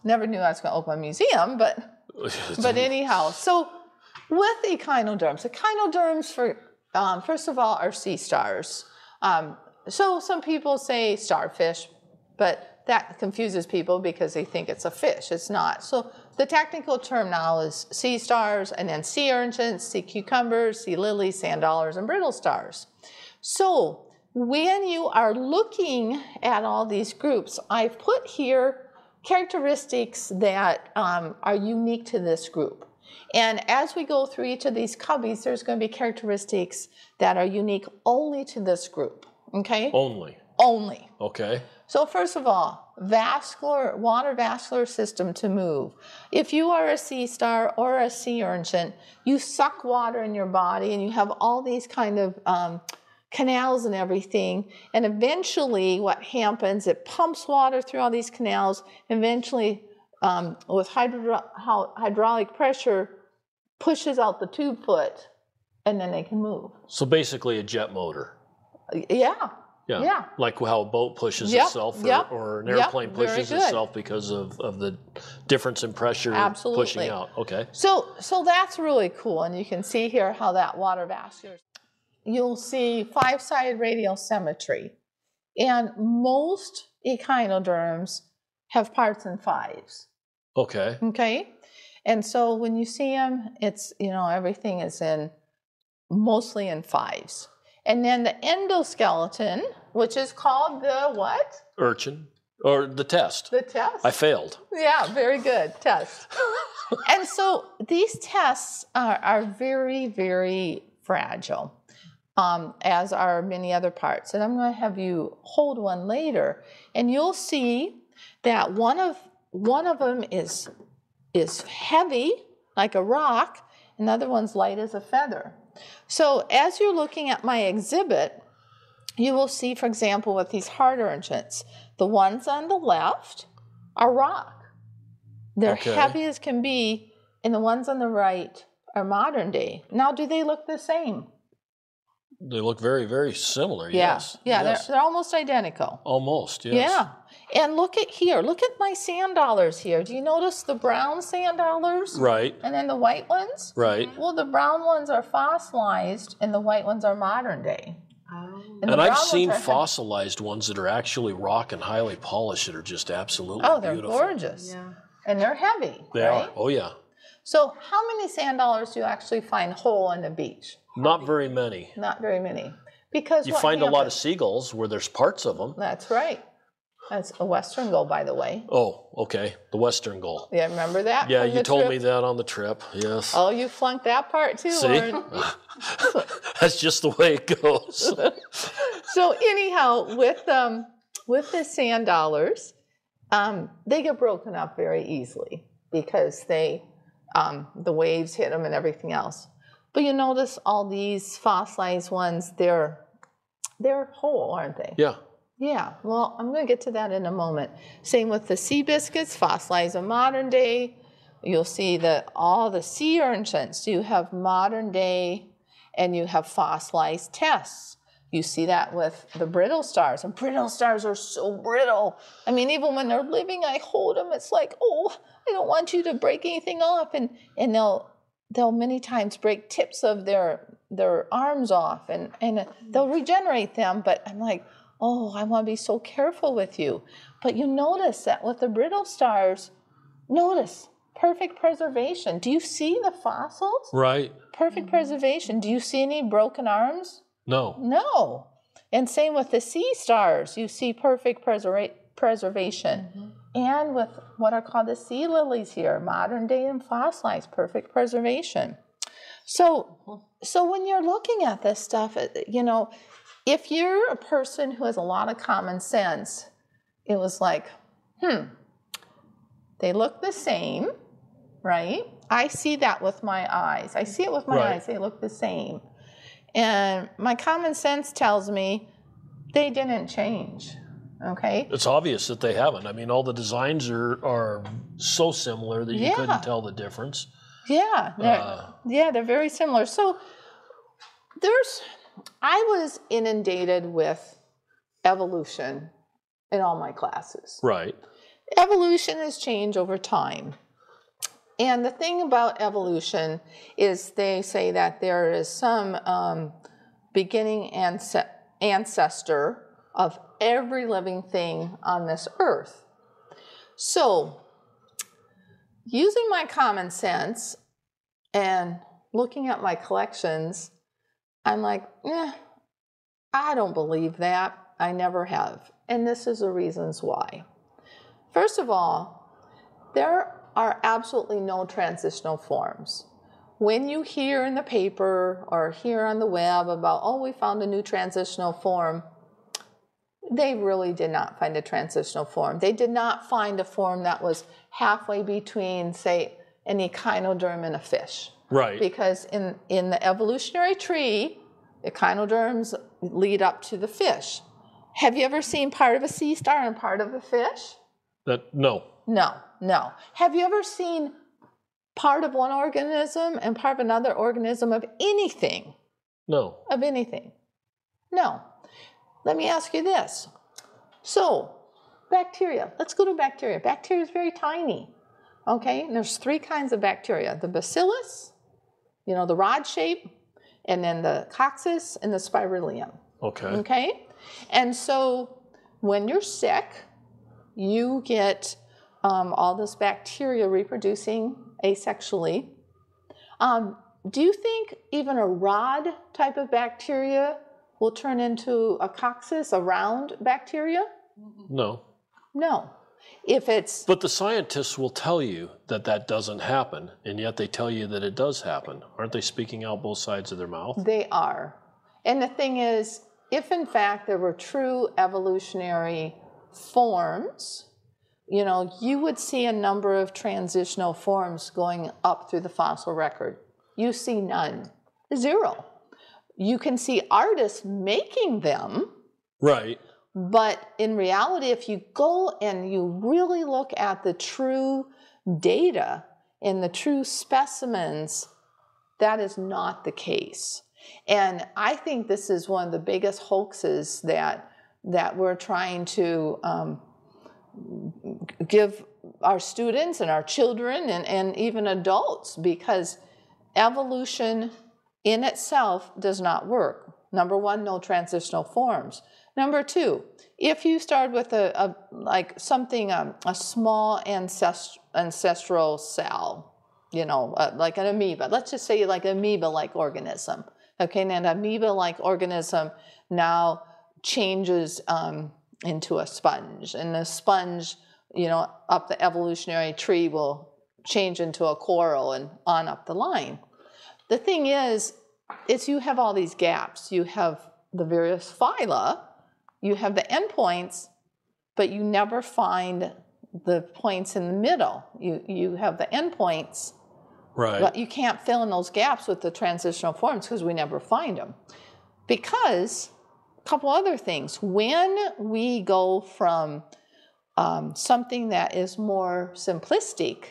Never knew I was going to open a museum, but anyhow. So with echinoderms, first of all, are sea stars. So some people say starfish, but that confuses people because they think it's a fish. It's not. So the technical term now is sea stars, and then sea urchins, sea cucumbers, sea lilies, sand dollars, and brittle stars. So when you are looking at all these groups, I've put here characteristics that are unique to this group. And as we go through each of these cubbies, there's going to be characteristics that are unique only to this group, okay? Only. Okay. So first of all, water vascular system to move. If you are a sea star or a sea urchin, you suck water in your body, and you have all these kind of canals and everything, and eventually what happens, it pumps water through all these canals, eventually with hydraulic pressure pushes out the tube foot, and then they can move. So basically a jet motor. Yeah, Yeah. Yeah. Like how a boat pushes Yep, itself yep, or an yep, airplane very pushes good. itself because of the difference in pressure Absolutely. pushing out. Okay. So that's really cool. And you can see here how that water vascular. You'll see 5-sided radial symmetry. And most echinoderms have parts in 5s. Okay. Okay? And so when you see them, it's, everything is mostly in 5s. And then the endoskeleton, which is called the what? Urchin. Or the test. The test. I failed. Yeah, very good. Test. And so these tests are very, very fragile, as are many other parts. And I'm going to have you hold one later, and you'll see that one of them is heavy, like a rock, and the other one's light as a feather. So as you're looking at my exhibit, you will see, for example, with these hard urchins, the ones on the left are rock. They're Okay. heavy as can be, and the ones on the right are modern day. Now, do they look the same? They look very, very similar. Yeah. Yes. Yeah, Yes. they're almost identical. Almost. Yes. Yeah. And look at here. Look at my sand dollars here. Do you notice the brown sand dollars? Right. And then the white ones? Right. Well, the brown ones are fossilized, and the white ones are modern day. Oh. And the And I've brown seen ones are fossilized ones that are actually rock and highly polished that are just absolutely Oh, they're beautiful. gorgeous. Yeah. And they're heavy, They right? are. Oh, yeah. So how many sand dollars do you actually find whole on the beach? Not very many. Not very many. Because You what find a lot of happens- seagulls where there's parts of them. That's right. That's a western gull, by the way. Oh, okay. The western gull. Yeah, remember that? Yeah, from you the told trip? me that on the trip. Yes. Oh, you flunked that part too, See? Loren. That's just the way it goes. So anyhow, with the sand dollars, they get broken up very easily because the waves hit them and everything else. But you notice all these fossilized ones, they're whole, aren't they? Yeah. Yeah, well, I'm going to get to that in a moment. Same with the sea biscuits, fossilized in modern day. You'll see that all the sea urchins, you have modern day and you have fossilized tests. You see that with the brittle stars, and brittle stars are so brittle. I mean, even when they're living, I hold them. It's like, oh, I don't want you to break anything off, and they'll many times break tips of their arms off, and they'll regenerate them. But I'm like, oh, I want to be so careful with you. But you notice that with the brittle stars, notice perfect preservation. Do you see the fossils? Right. Perfect preservation. Do you see any broken arms? No. No. And same with the sea stars. You see perfect preservation. And with what are called the sea lilies here, modern day and fossilized, perfect preservation. So when you're looking at this stuff, if you're a person who has a lot of common sense, it was like, they look the same, right? I see that with my eyes. I see it with my Right. eyes. They look the same. And my common sense tells me they didn't change, okay? It's obvious that they haven't. I mean, all the designs are so similar that you Yeah. couldn't tell the difference. Yeah, they're very similar. So I was inundated with evolution in all my classes. Right. Evolution has changed over time. And the thing about evolution is they say that there is some beginning ancestor of every living thing on this earth. So, using my common sense and looking at my collections, I'm like, I don't believe that. I never have. And this is the reasons why. First of all, there are absolutely no transitional forms. When you hear in the paper or hear on the web about, oh, we found a new transitional form, they really did not find a transitional form. They did not find a form that was halfway between, say, an echinoderm and a fish. Right. Because in the evolutionary tree, echinoderms lead up to the fish. Have you ever seen part of a sea star and part of a fish? No. No. Have you ever seen part of one organism and part of another organism of anything? No. Of anything? No. let me ask you this. So, bacteria. Let's go to bacteria. Bacteria is very tiny. Okay, and there's 3 kinds of bacteria. The bacillus, the rod shape, and then the coccus and the spirillum. Okay. Okay? And so when you're sick, you get all this bacteria reproducing asexually. Do you think even a rod type of bacteria will turn into a coccus, a round bacteria? No. No. If it's... But the scientists will tell you that that doesn't happen, and yet they tell you that it does happen. Aren't they speaking out both sides of their mouth? They are. And the thing is, if in fact there were true evolutionary forms, you would see a number of transitional forms going up through the fossil record. You see none. 0. You can see artists making them. Right. But in reality, if you go and you really look at the true data and the true specimens, that is not the case. And I think this is one of the biggest hoaxes that we're trying to give our students and our children and even adults, because evolution in itself does not work. Number 1, no transitional forms. Number 2, if you start with a small ancestral cell, like an amoeba, let's just say like an amoeba-like organism. Okay, and an amoeba-like organism now changes into a sponge, and the sponge, up the evolutionary tree will change into a coral and on up the line. The thing is you have all these gaps. You have the various phyla, you have the endpoints, but you never find the points in the middle. You have the endpoints, right? But you can't fill in those gaps with the transitional forms because we never find them. Because a couple other things. When we go from something that is more simplistic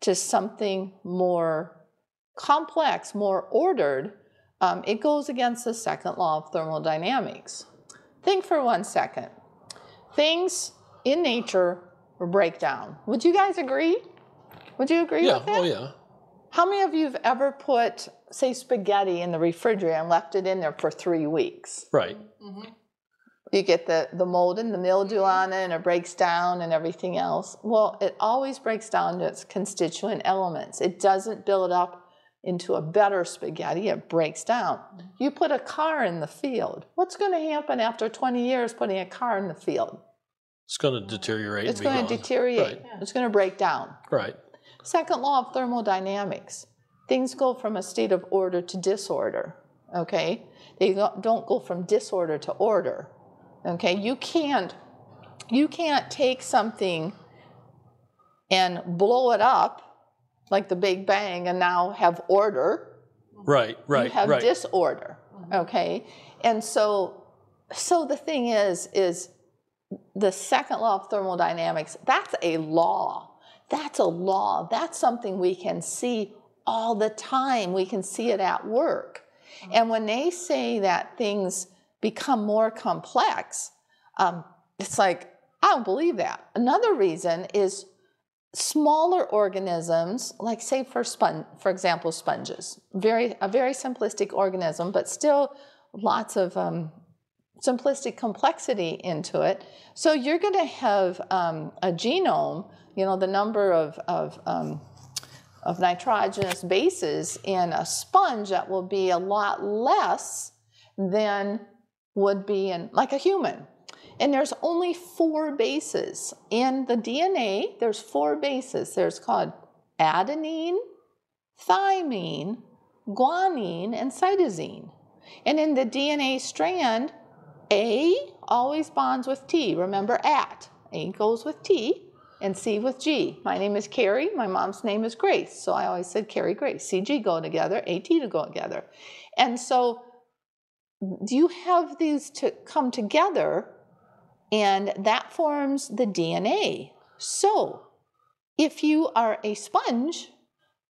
to something more complex, more ordered, it goes against the second law of thermodynamics. Think for 1 second. Things in nature break down. Would you guys agree? Would you agree with that? Oh yeah. How many of you have ever put, say, spaghetti in the refrigerator and left it in there for 3 weeks? Right. Mm-hmm. You get the mold and the mildew on it, and it breaks down and everything else. Well, it always breaks down to its constituent elements. It doesn't build up into a better spaghetti. It breaks down. You put a car in the field. What's going to happen after 20 years putting a car in the field? It's going to deteriorate. It's going to deteriorate. Right. Yeah. It's going to break down. Right. Second law of thermodynamics. Things go from a state of order to disorder. Okay? They don't go from disorder to order. Okay? You can't take something and blow it up like the Big Bang and now have order. Right. You have disorder. Okay? And so the thing is the second law of thermodynamics, that's a law. That's a law. That's something we can see all the time. We can see it at work. And when they say that things become more complex, it's like, I don't believe that. Another reason is smaller organisms, like say for example, sponges. A very simplistic organism, but still lots of simplistic complexity into it. So you're going to have a genome, the number of nitrogenous bases in a sponge that will be a lot less than would be in like a human. And there's only 4 bases. In the DNA, there's 4 bases. There's called adenine, thymine, guanine, and cytosine. And in the DNA strand, A always bonds with T. Remember at. A goes with T and C with G. My name is Carrie. My mom's name is Grace. So I always said Carrie, Grace. CG go together, AT to go together. And so you have these to come together, and that forms the DNA. So if you are a sponge,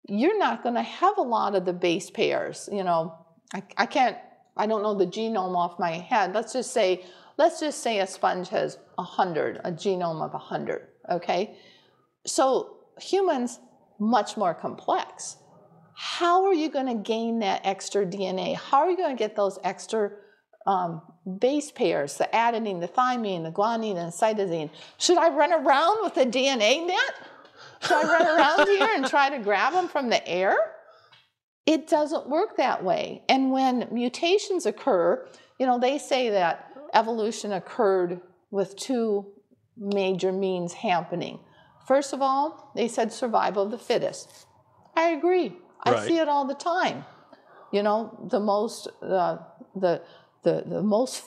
you're not going to have a lot of the base pairs. I can't I don't know the genome off my head. Let's just say a sponge has 100, a genome of 100, okay? So humans, much more complex. How are you going to gain that extra DNA? How are you going to get those extra base pairs, the adenine, the thymine, the guanine, and cytosine? Should I run around with a DNA net? Should I run around here and try to grab them from the air? It doesn't work that way. And when mutations occur, you know, they say that evolution occurred with two major means happening. First of all, they said survival of the fittest. I agree. I see it all the time. You know, the most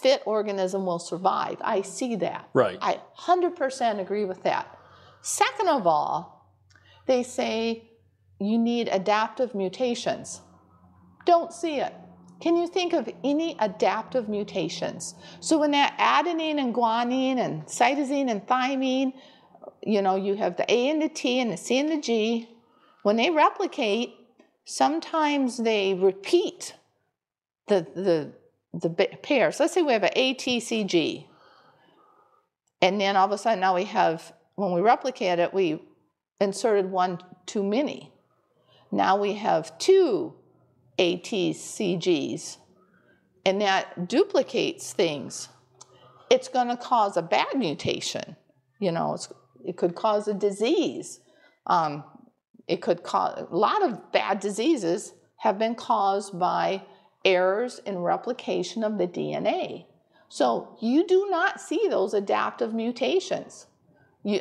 fit organism will survive. I see that. Right. I 100% agree with that. Second of all, they say you need adaptive mutations. Don't see it. Can you think of any adaptive mutations? So when that adenine and guanine and cytosine and thymine, you know, you have the A and the T and the C and the G, when they replicate, sometimes they repeat the pairs. Let's say we have an ATCG. And then all of a sudden now we have, when we replicate it, we inserted one too many. Now we have two ATCGs. And that duplicates things. It's going to cause a bad mutation. You know, it could cause a disease. It could cause, a lot of bad diseases have been caused by errors in replication of the DNA. So you do not see those adaptive mutations.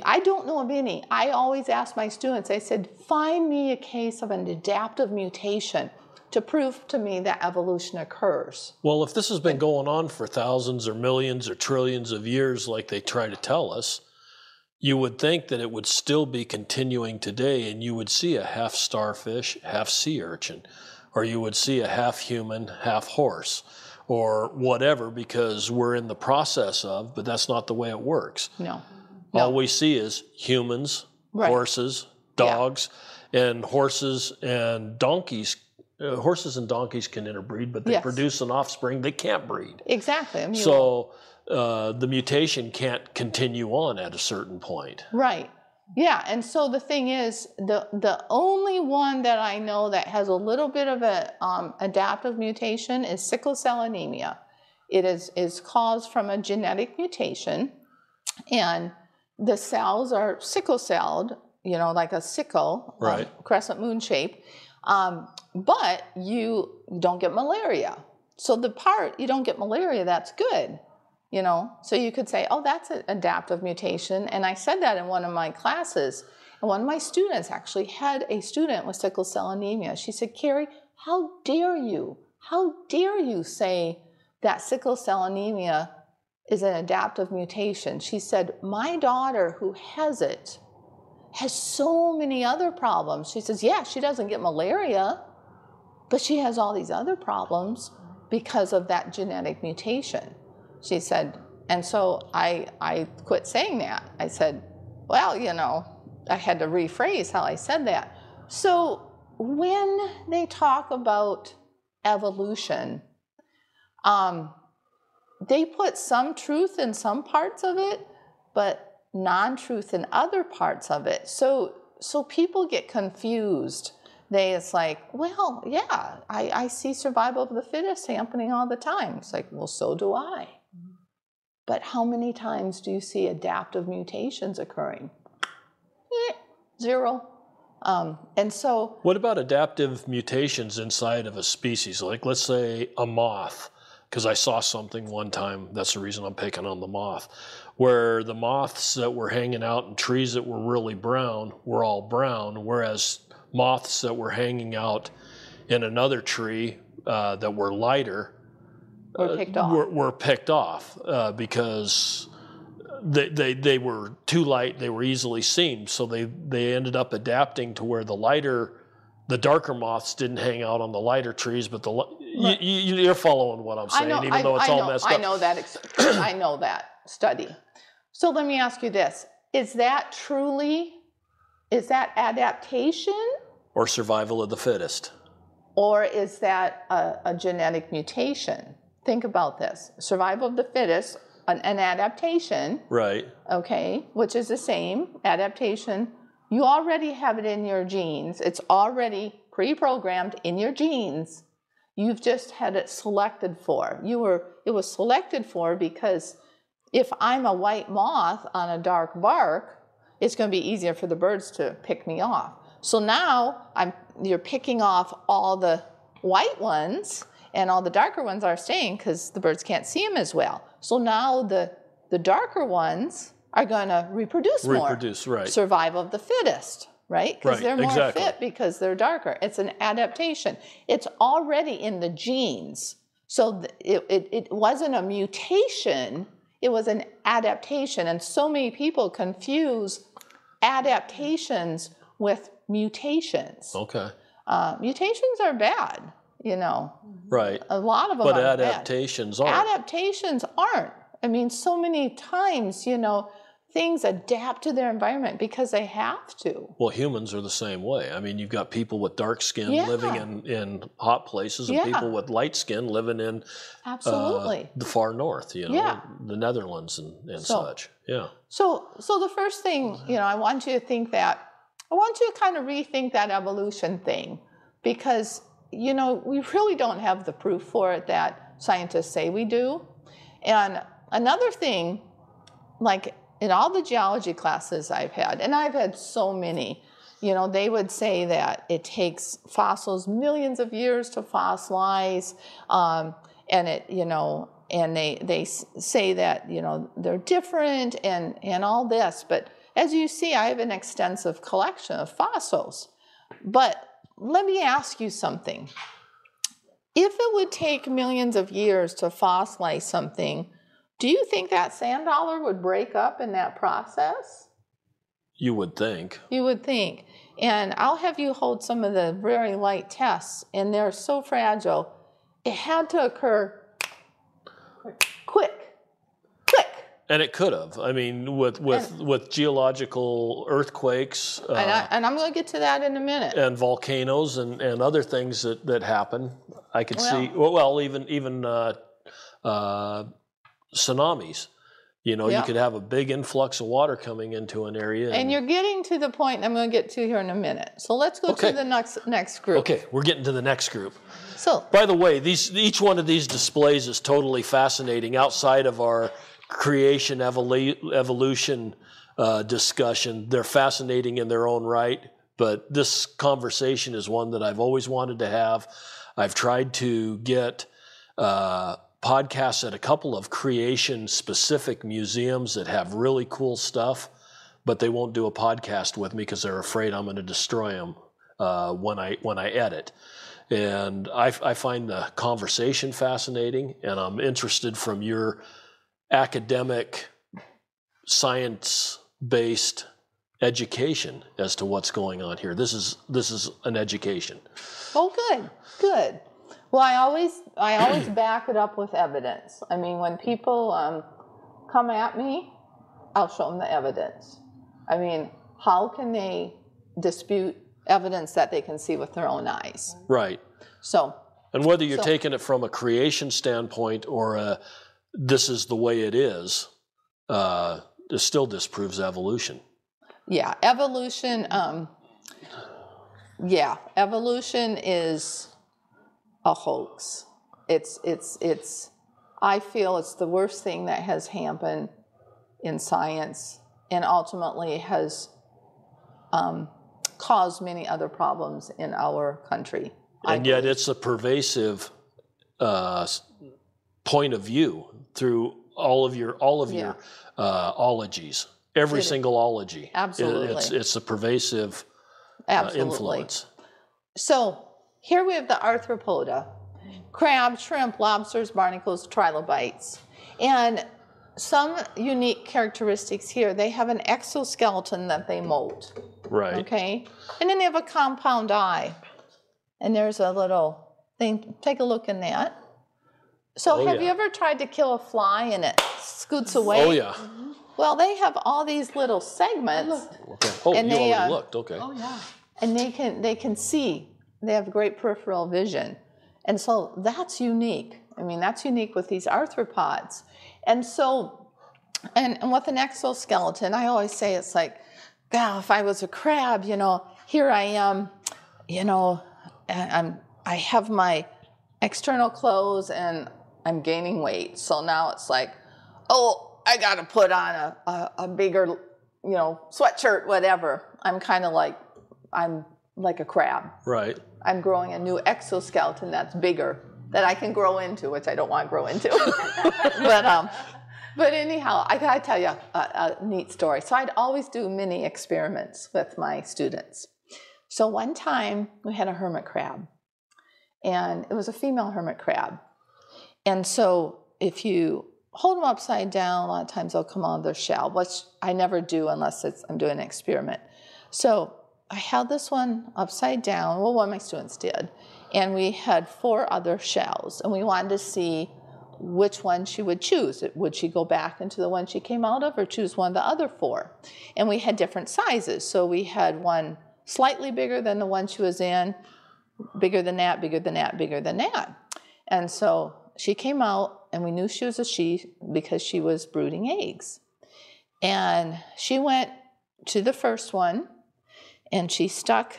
I don't know of any. I always ask my students, I said, find me a case of an adaptive mutation to prove to me that evolution occurs. Well, if this has been going on for thousands or millions or trillions of years like they try to tell us, you would think that it would still be continuing today, and you would see a half starfish, half sea urchin, or you would see a half human, half horse, or whatever, because we're in the process of, but that's not the way it works. No. All we see is humans, horses, dogs, and horses and donkeys. Horses and donkeys can interbreed, but they produce an offspring they can't breed. Exactly. So the mutation can't continue on at a certain point. Right. Yeah, and so the thing is, the only one that I know that has a little bit of an adaptive mutation is sickle cell anemia. It is caused from a genetic mutation, and the cells are sickle-celled, you know, like a sickle, crescent moon shape, but you don't get malaria. So the part you don't get malaria, that's good. You know, so you could say, oh, that's an adaptive mutation. And I said that in one of my classes. And one of my students actually had a student with sickle cell anemia. She said, Carrie, how dare you say that sickle cell anemia is an adaptive mutation? She said, my daughter who has it has so many other problems. She says, yeah, she doesn't get malaria, but she has all these other problems because of that genetic mutation. She said, and so I quit saying that. I said, well, you know, I had to rephrase how I said that. So when they talk about evolution, they put some truth in some parts of it, but non-truth in other parts of it. So people get confused. It's like, well, yeah, I see survival of the fittest happening all the time. It's like, well, so do I. But how many times do you see adaptive mutations occurring? Zero. And so... What about adaptive mutations inside of a species? Like, let's say a moth, because I saw something one time, that's the reason I'm picking on the moth, where the moths that were hanging out in trees that were really brown were all brown, whereas moths that were hanging out in another tree that were lighter were picked off because they were too light, they were easily seen, so they ended up adapting to where the darker moths didn't hang out on the lighter trees, but you're following what I'm saying, even though it's all messed up. I know that study. So let me ask you this: is that adaptation, or survival of the fittest, or is that a genetic mutation? think about this. Survival of the fittest, an adaptation, Right. okay, which is the same, adaptation. You already have it in your genes. It's already pre-programmed in your genes. You've just had it selected for. It was selected for because if I'm a white moth on a dark bark, it's going to be easier for the birds to pick me off. So now you're picking off all the white ones, and all the darker ones are staying because the birds can't see them as well. So now the darker ones are going to reproduce more. Reproduce, right. Survival of the fittest, right? Because Right, they're more exactly. fit because they're darker. It's an adaptation. It's already in the genes. So it wasn't a mutation. It was an adaptation. And so many people confuse adaptations with mutations. Okay. Mutations are bad, you know. Right. A lot of them But are adaptations bad. aren't. Adaptations aren't. I mean, so many times, you know, things adapt to their environment because they have to. Well, humans are the same way. I mean, you've got people with dark skin Yeah. living in hot places, and Yeah. people with light skin living in Absolutely. the far north, you know, Yeah. the Netherlands and So- such. Yeah. So the first thing, you know, I want you to kind of rethink that evolution thing, because, you know, we really don't have the proof for it that scientists say we do. And another thing, like in all the geology classes I've had, and I've had so many, you know, they would say that it takes fossils millions of years to fossilize, and it, you know, and they say that, you know, they're different and all this. But as you see, I have an extensive collection of fossils. But let me ask you something. If it would take millions of years to fossilize something, do you think that sand dollar would break up in that process? You would think. You would think. And I'll have you hold some of the very light tests, and they're so fragile. It had to occur quick. And it could have. I mean, with geological earthquakes And I'm going to get to that in a minute. and volcanoes and other things that happen, I could see. Well, even tsunamis. You know, Yeah. you could have a big influx of water coming into an area. And you're getting to the point I'm going to get to here in a minute. So let's go Okay. to the next group. Okay, we're getting to the next group. So By the way, each one of these displays is totally fascinating outside of our creation evolution discussion. They're fascinating in their own right, but this conversation is one that I've always wanted to have. I've tried to get podcasts at a couple of creation-specific museums that have really cool stuff, but they won't do a podcast with me because they're afraid I'm going to destroy them when I edit. And I find the conversation fascinating, and I'm interested from your academic, science-based education as to what's going on here. This is an education. oh, good. Well, I always back it up with evidence. I mean, when people come at me, I'll show them the evidence. I mean, how can they dispute evidence that they can see with their own eyes? Right. So, And whether you're taking it from a creation standpoint or this is the way it is, it still disproves evolution. yeah, evolution. Evolution is a hoax. It's. I feel it's the worst thing that has happened in science, and ultimately has caused many other problems in our country. And yet it's a pervasive point of view through all of your ologies. Every single ology. Absolutely. It's a pervasive Absolutely. influence. So here we have the arthropoda: crab, shrimp, lobsters, barnacles, trilobites. And some unique characteristics here. They have an exoskeleton that they molt. Right. Okay? And then they have a compound eye. And there's a little thing. Take a look in that. So have you ever tried to kill a fly and it scoots away? Oh, yeah. Well, they have all these little segments. Okay. Oh, And you they, already looked. Okay. Oh, yeah. And they can see. They have great peripheral vision. And so that's unique. I mean, that's unique with these arthropods. And so, and with an exoskeleton, I always say it's like, wow, if I was a crab, you know, here I am, you know, I have my external clothes and I'm gaining weight. So now it's like, oh, I got to put on a bigger, you know, sweatshirt, whatever. I'm like a crab. Right. I'm growing a new exoskeleton that's bigger that I can grow into, which I don't want to grow into. But anyhow, I got to tell you a neat story. So I'd always do mini experiments with my students. So one time we had a hermit crab, and it was a female hermit crab. And so if you hold them upside down, a lot of times they'll come out of their shell, which I never do unless I'm doing an experiment. So I held this one upside down, well, one of my students did, and we had 4 other shells, and we wanted to see which one she would choose. Would she go back into the one she came out of or choose one of the other 4? And we had different sizes. So we had one slightly bigger than the one she was in, bigger than that, bigger than that, bigger than that. And so she came out, and we knew she was a she because she was brooding eggs. And she went to the first one, and she stuck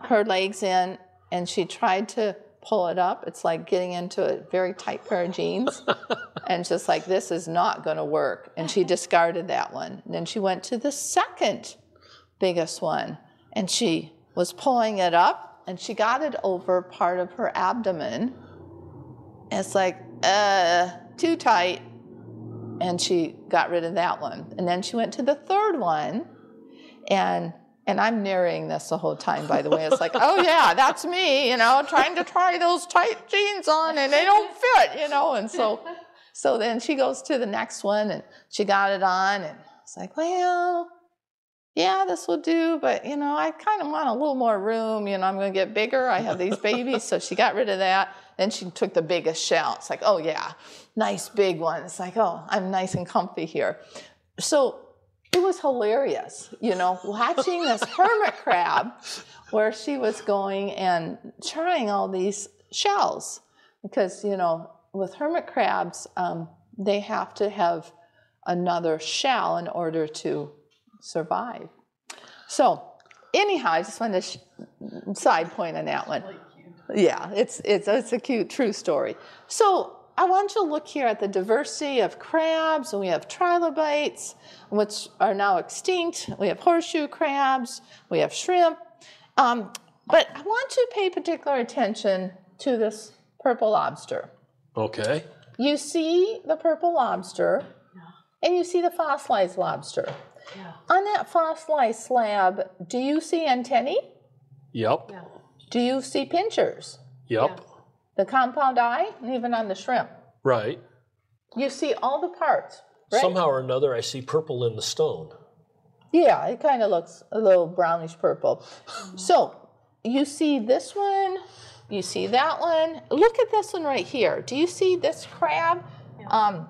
her legs in, and she tried to pull it up. It's like getting into a very tight pair of jeans. And just like, this is not going to work. And she discarded that one. And then she went to the second biggest one, and she was pulling it up, and she got it over part of her abdomen. And it's like, too tight. And she got rid of that one. And then she went to the third one, and I'm narrating this the whole time, by the way. It's like, oh, yeah, that's me, you know, trying to try those tight jeans on, and they don't fit, you know. And so then she goes to the next one, and she got it on, and it's like, well, yeah, this will do, but, you know, I kind of want a little more room. You know, I'm going to get bigger. I have these babies. So she got rid of that. Then she took the biggest shell. It's like, oh, yeah, nice big one. It's like, oh, I'm nice and comfy here. So it was hilarious, you know, watching this hermit crab where she was going and trying all these shells. Because, you know, with hermit crabs, they have to have another shell in order to survive. So anyhow, I just wanted to side point on that one. Yeah, it's a cute, true story. So I want you to look here at the diversity of crabs, and we have trilobites, which are now extinct. We have horseshoe crabs. We have shrimp. But I want you to pay particular attention to this purple lobster. Okay. You see the purple lobster, and you see the fossilized lobster. Yeah. On that fossilized slab, do you see antennae? Yep. Yeah. Do you see pinchers? Yep. Yeah. The compound eye, and even on the shrimp. Right. You see all the parts, right? Somehow or another, I see purple in the stone. Yeah, it kind of looks a little brownish purple. So you see this one, you see that one. Look at this one right here. Do you see this crab? Yeah.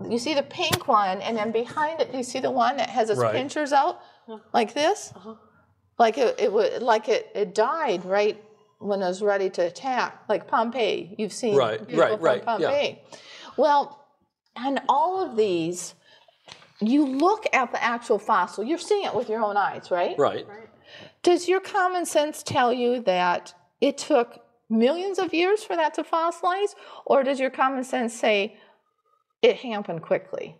You see the pink one, and then behind it, you see the one that has its Right. pinchers out, like this? Like it died right when it was ready to attack, like Pompeii. You've seen people from Pompeii. Yeah. Well, and all of these, you look at the actual fossil, you're seeing it with your own eyes, right? Right. Does your common sense tell you that it took millions of years for that to fossilize? Or does your common sense say it happened quickly?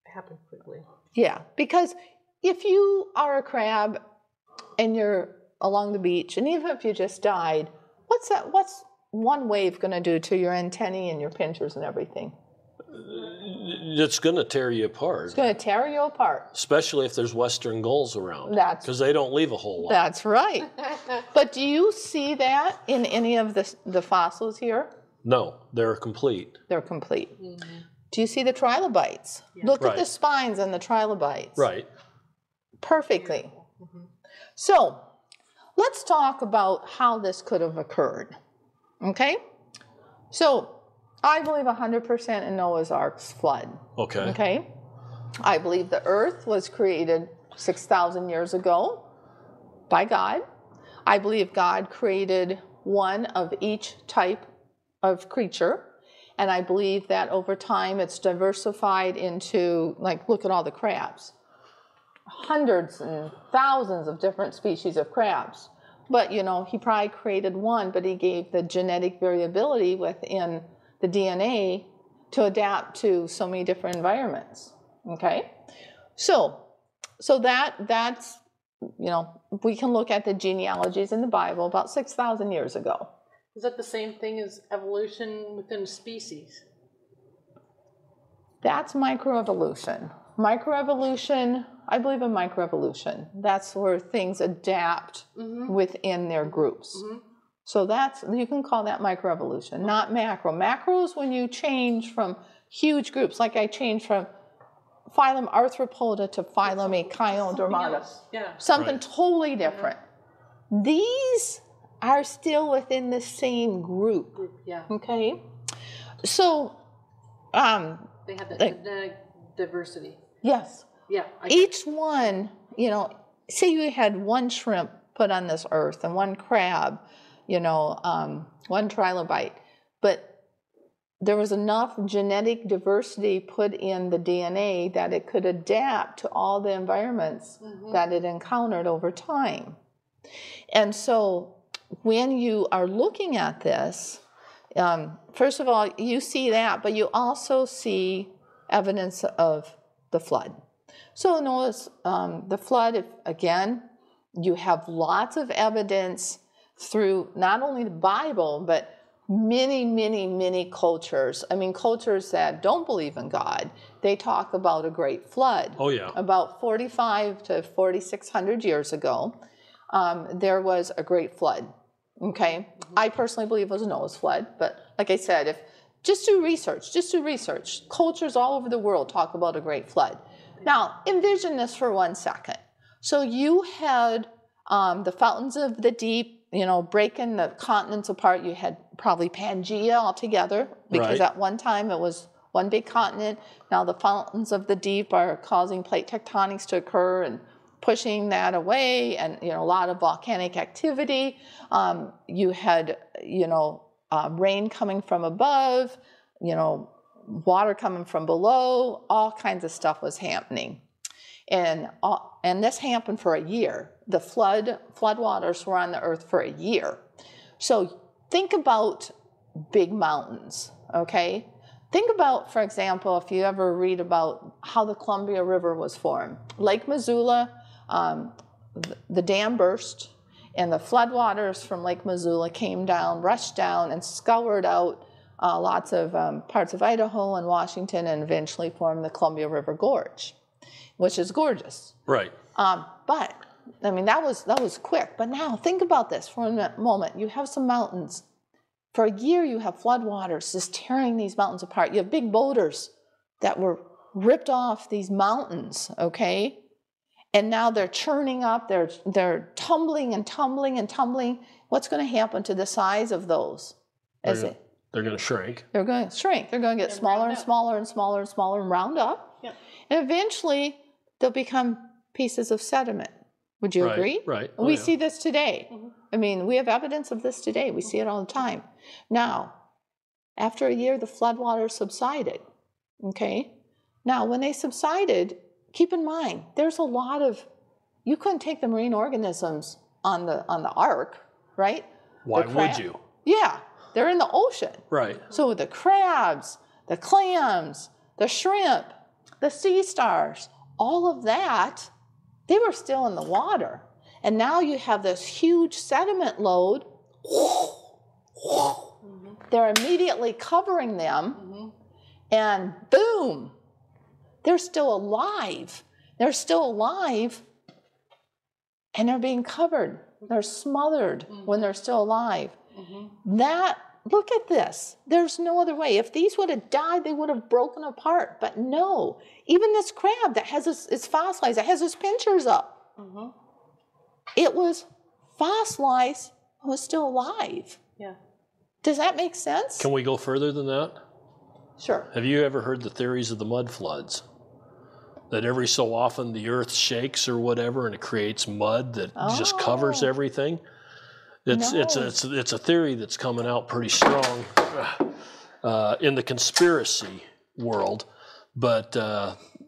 It happened quickly. Yeah, because if you are a crab and you're along the beach, and even if you just died, what's one wave going to do to your antennae and your pinchers and everything? It's going to tear you apart. It's going to tear you apart. Especially if there's western gulls around. Because they don't leave a whole lot. That's right. But do you see that in any of the fossils here? No, they're complete. They're complete. Mm-hmm. Do you see the trilobites? Yeah. Look at the spines on the trilobites. Right. Perfectly. Mm-hmm. So let's talk about how this could have occurred. Okay? So I believe 100% in Noah's Ark's flood. Okay. Okay? I believe the earth was created 6,000 years ago by God. I believe God created one of each type of creature. And I believe that over time it's diversified into, like, look at all the crabs. Hundreds and thousands of different species of crabs. But, you know, he probably created one, but he gave the genetic variability within the DNA to adapt to so many different environments. Okay? So that's, you know, we can look at the genealogies in the Bible about 6,000 years ago. Is that the same thing as evolution within a species? That's microevolution. Microevolution, I believe in microevolution. That's where things adapt within their groups. So that's, you can call that microevolution, not macro. Macro is when you change from huge groups, like I changed from phylum Arthropoda to phylum Echinodermata. Yeah. Something totally different. These are still within the same group. Yeah. Okay? So, they have the genetic diversity. yes. Yeah. Each one, you know, say you had one shrimp put on this earth and one crab, you know, one trilobite, but there was enough genetic diversity put in the DNA that it could adapt to all the environments that it encountered over time. And so when you are looking at this, first of all, you see that, but you also see evidence of the flood. So notice the flood, again, you have lots of evidence through not only the Bible, but many, many, many cultures. I mean, cultures that don't believe in God, they talk about a great flood. Oh, yeah. About 45 to 4,600 years ago, there was a great flood. Okay? I personally believe it was a Noah's flood, but like I said, just do research. Cultures all over the world talk about a great flood. Now, envision this for 1 second. So you had the fountains of the deep, you know, breaking the continents apart. You had probably Pangea altogether, because at one time it was one big continent. Now the fountains of the deep are causing plate tectonics to occur and pushing that away, and, you know, a lot of volcanic activity. You had, you know, rain coming from above, you know, water coming from below, all kinds of stuff was happening. And this happened for a year. The floodwaters were on the earth for a year. So think about big mountains, okay? Think about, for example, if you ever read about how the Columbia River was formed. Lake Missoula, the dam burst, and the floodwaters from Lake Missoula came down, rushed down, and scoured out lots of parts of Idaho and Washington, and eventually formed the Columbia River Gorge, which is gorgeous. Right. But I mean, that was quick. But now think about this for a moment. You have some mountains. For a year, you have floodwaters just tearing these mountains apart. You have big boulders that were ripped off these mountains, okay? And now they're churning up. They're tumbling and tumbling and tumbling. What's going to happen to the size of those? They're going to shrink. They're going to shrink. They're going to get smaller and smaller and smaller and smaller and round up. Yeah. And eventually, they'll become pieces of sediment. Would you agree? Right. We see this today. I mean, we have evidence of this today. We see it all the time. Now, after a year, the floodwaters subsided. Okay? Now, when they subsided, keep in mind, there's a lot of, you couldn't take the marine organisms on the ark, right? Why would you? Yeah, they're in the ocean. Right. So the crabs, the clams, the shrimp, the sea stars, all of that, they were still in the water. And now you have this huge sediment load. They're immediately covering them, and boom, they're still alive. They're still alive, and they're being covered. They're smothered when they're still alive. Look at this. There's no other way. If these would have died, they would have broken apart. But no, even this crab that has its fossilized, it has its pinchers up. It was fossilized, it was still alive. Yeah. Does that make sense? Can we go further than that? Sure. Have you ever heard the theories of the mud floods? That every so often the earth shakes or whatever, and it creates mud that just covers everything. It's a theory that's coming out pretty strong. in the conspiracy world. But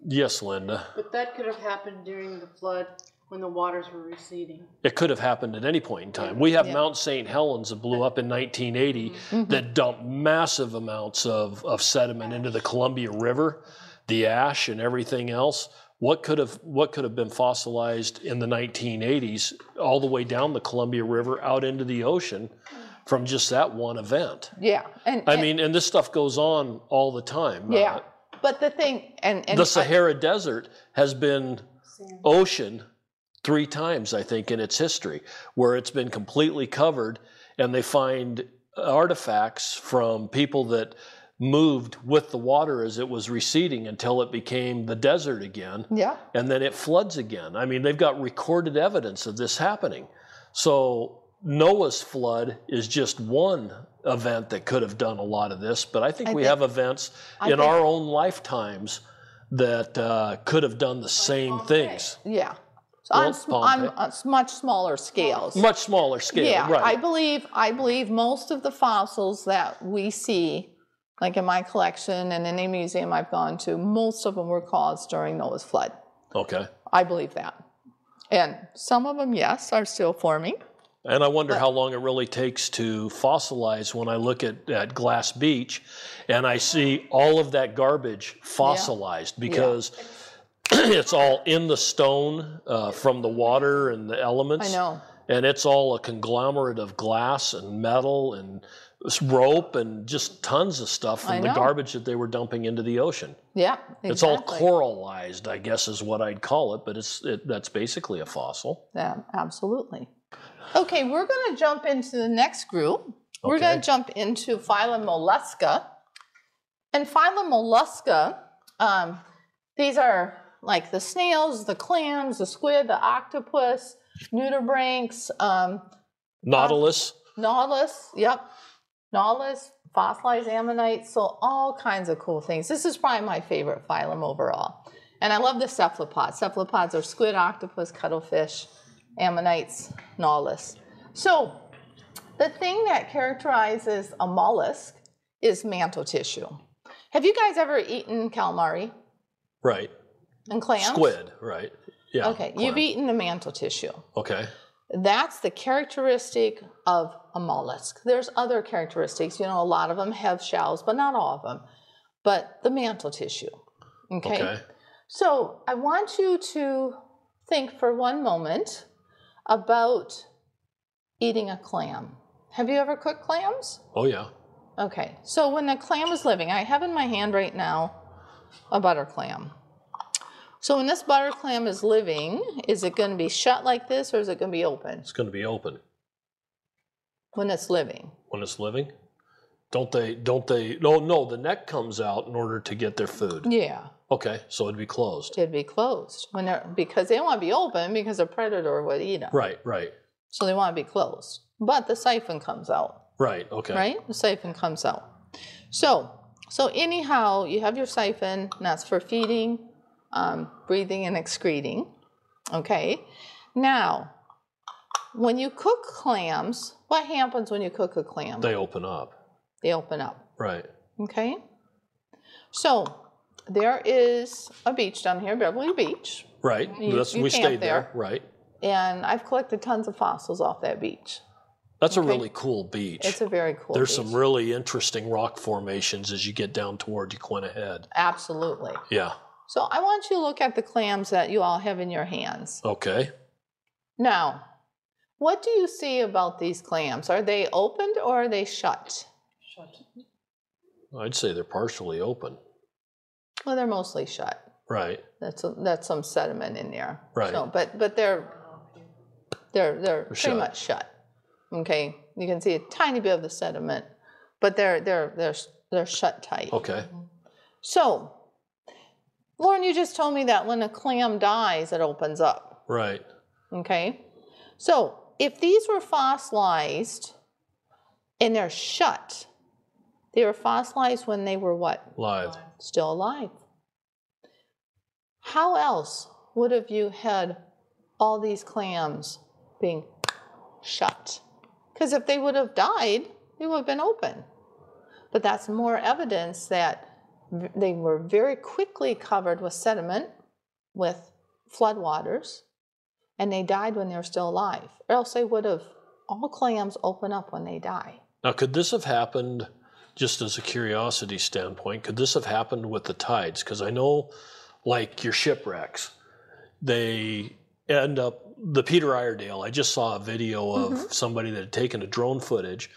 yes, Linda. But that could have happened during the flood when the waters were receding. It could have happened at any point in time. We have Mount St. Helens that blew up in 1980 that dumped massive amounts of sediment into the Columbia River, the ash and everything else. What could have been fossilized in the 1980s all the way down the Columbia River out into the ocean from just that one event? Yeah. I mean, and this stuff goes on all the time. Yeah. But the thing, and the Sahara Desert has been ocean 3 times, I think, in its history, where it's been completely covered, and they find artifacts from people that moved with the water as it was receding until it became the desert again. Yeah. And then it floods again. I mean, they've got recorded evidence of this happening. So Noah's flood is just one event that could have done a lot of this, but I think we have events in our own lifetimes that could have done the same things. Yeah. So on much smaller scales. Much smaller scale, yeah, right. I believe most of the fossils that we see, like in my collection and in any museum I've gone to, most of them were caused during Noah's flood. Okay. I believe that. And some of them, yes, are still forming. And I wonder how long it really takes to fossilize when I look at Glass Beach and I see all of that garbage fossilized because it's all in the stone from the water and the elements. I know. And it's all a conglomerate of glass and metal and rope and just tons of stuff from the garbage that they were dumping into the ocean. Yeah, exactly. It's all coralized, I guess is what I'd call it, but that's basically a fossil. Yeah, absolutely. Okay, we're going to jump into the next group. We're going to jump into phylum Mollusca. And phylum Mollusca, these are like the snails, the clams, the squid, the octopus, nudibranchs. Nautilus. Nautilus, yep. Nautilus, fossilized ammonites, so all kinds of cool things. This is probably my favorite phylum overall. And I love the cephalopods. Cephalopods are squid, octopus, cuttlefish, ammonites, nautilus. So the thing that characterizes a mollusk is mantle tissue. Have you guys ever eaten calamari? Right. And clams? Squid, right. Yeah. Okay, clam. You've eaten the mantle tissue. Okay. That's the characteristic of a mollusk. There's other characteristics. You know, a lot of them have shells, but not all of them. But the mantle tissue. Okay. So I want you to think for one moment about eating a clam. Have you ever cooked clams? Oh, yeah. Okay. So when a clam is living, I have in my hand right now a butter clam. So when this butter clam is living, is it going to be shut like this or is it going to be open? It's going to be open. When it's living. When it's living? No, the neck comes out in order to get their food. Yeah. Okay, so it'd be closed. It'd be closed because they don't want to be open because a predator would eat them. Right, right. So they want to be closed. But the siphon comes out. Right, okay. Right? The siphon comes out. So anyhow, you have your siphon, and that's for feeding, breathing, and excreting. Okay? Now, when you cook clams, what happens when you cook a clam? They open up. They open up. Right. Okay? So there is a beach down here, Beverly Beach. Right. You we stayed there. Right. And I've collected tons of fossils off that beach. That's a really cool beach. It's a very cool There's beach. some really interesting rock formations as you get down toward Yaquina Head. Absolutely. Yeah. So I want you to look at the clams that you all have in your hands. Okay. Now, what do you see about these clams? Are they opened or are they shut? Shut. I'd say they're partially open. Well, they're mostly shut. Right. That's some sediment in there. Right. So, but they're pretty much shut. Okay. You can see a tiny bit of the sediment, but they're shut tight. Okay. So, Loren, you just told me that when a clam dies, it opens up. Right. Okay. So, if these were fossilized and they're shut, they were fossilized when they were what? Live. Still alive. How else would have you had all these clams being shut? Because if they would have died, they would have been open. But that's more evidence that they were very quickly covered with sediment, with floodwaters, and they died when they were still alive. Or else they would have, all clams open up when they die. Now, could this have happened, just as a curiosity standpoint, could this have happened with the tides? Because I know, like your shipwrecks, they end up, the Peter Iredale, I just saw a video of somebody that had taken a drone footage,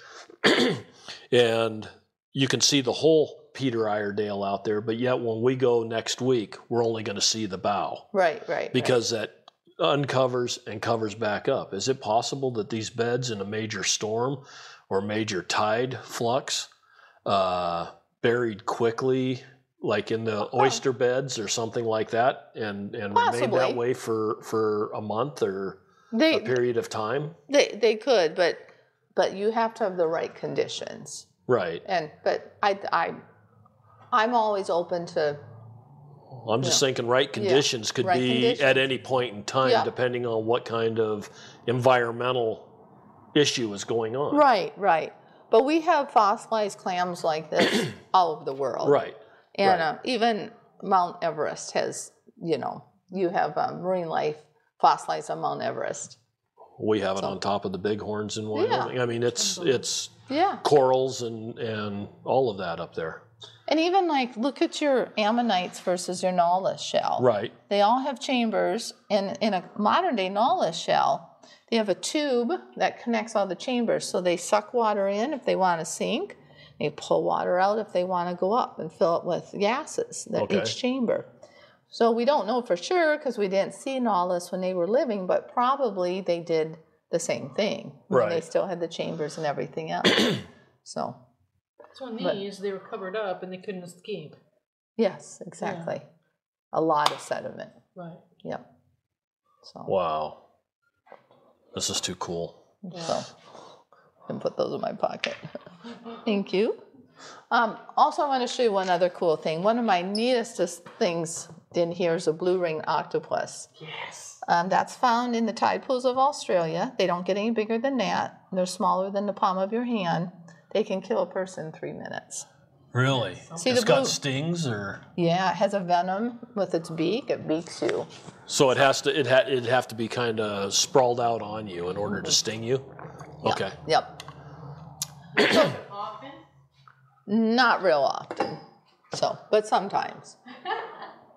and you can see the whole Peter Iredale out there, but yet when we go next week, we're only going to see the bow. Right. Because that uncovers and covers back up. Is it possible that these beds in a major storm or major tide flux buried quickly, like in the oyster beds or something like that, and remained that way for a month or a period of time? They could, but you have to have the right conditions. Right. But I'm always open to. I'm just thinking right conditions could be at any point in time, depending on what kind of environmental issue is going on. Right. But we have fossilized clams like this all over the world. Right. And even Mount Everest has, you have marine life fossilized on Mount Everest. We have it on top of the bighorns in Wyoming. Yeah. I mean, it's corals and all of that up there. And even look at your ammonites versus your Nautilus shell. Right. They all have chambers. And in a modern day Nautilus shell, they have a tube that connects all the chambers. So they suck water in if they want to sink. They pull water out if they want to go up and fill it with gases, each chamber. So we don't know for sure because we didn't see Nautilus when they were living, but probably they did the same thing. Right. They still had the chambers and everything else. So on these, they were covered up and they couldn't escape. Yes, exactly. Yeah. A lot of sediment. Right. Yep. So. Wow. This is too cool. Yeah. So, I can put those in my pocket. Thank you. Also, I want to show you one other cool thing. One of my neatest things in here is a blue-ringed octopus. Yes. That's found in the tide pools of Australia. They don't get any bigger than that. They're smaller than the palm of your hand. They can kill a person in 3 minutes. Really? See, it's got stings, or? Yeah, it has a venom with its beak. It beaks you. So it'd have to be kind of sprawled out on you in order to sting you? Yep. Okay. Yep. Often? Not real often. But sometimes.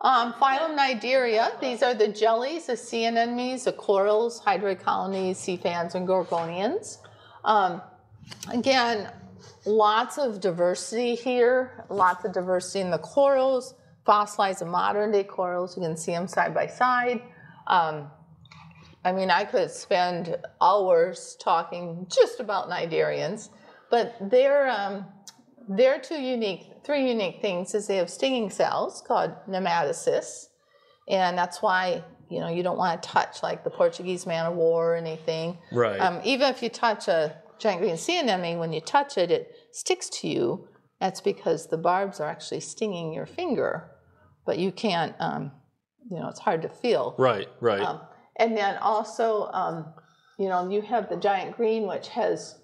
Phylum Nidaria, these are the jellies, the sea anemones, the corals, hydroid colonies, sea fans, and gorgonians. Again, lots of diversity here, lots of diversity in the corals, fossilized and modern day corals. You can see them side by side. I could spend hours talking just about Nidarians, but they're three unique things is they have stinging cells called nematocysts, and that's why you don't want to touch like the Portuguese man of war or anything. Right. Even if you touch a giant green sea anemone, when you touch it, it sticks to you. That's because the barbs are actually stinging your finger, but you can't. It's hard to feel. Right. And then also, you have the giant green, which has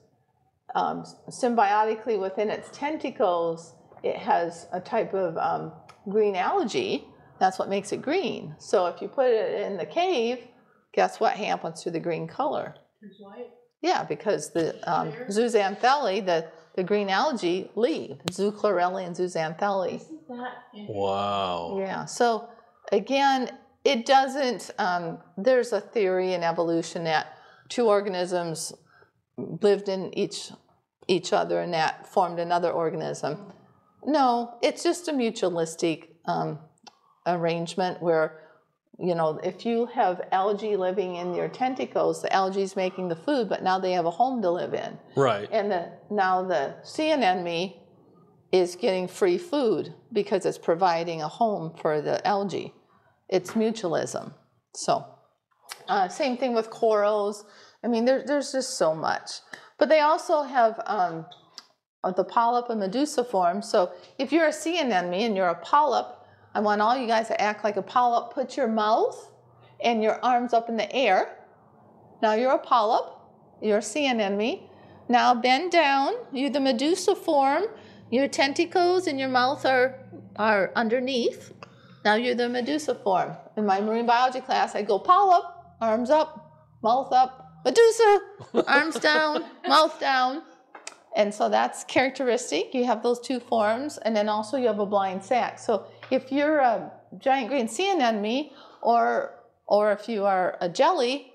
symbiotically within its tentacles, it has a type of green algae. That's what makes it green. So if you put it in the cave, guess what happens to the green color? It's white. Yeah, because the zooxanthellae, the green algae, leave. Zoochlorellae and zooxanthellae. Isn't that interesting? Wow. Yeah. So again, it doesn't. There's a theory in evolution that two organisms lived in each other and that formed another organism. No, it's just a mutualistic arrangement where, if you have algae living in your tentacles, the algae is making the food, but now they have a home to live in. Right. And now the sea anemone is getting free food because it's providing a home for the algae. It's mutualism. So, same thing with corals. There's just so much. But they also have the polyp and medusa form. So if you're a sea anemone and you're a polyp, I want all you guys to act like a polyp. Put your mouth and your arms up in the air. Now you're a polyp. You're a sea anemone. Now bend down. You're the medusa form. your tentacles and your mouth are underneath. Now you're the Medusa form. In my marine biology class, I go polyp, arms up, mouth up, Medusa, arms down, mouth down. And so that's characteristic. You have those two forms, and then also you have a blind sac. So if you're a giant green sea anemone, or if you are a jelly,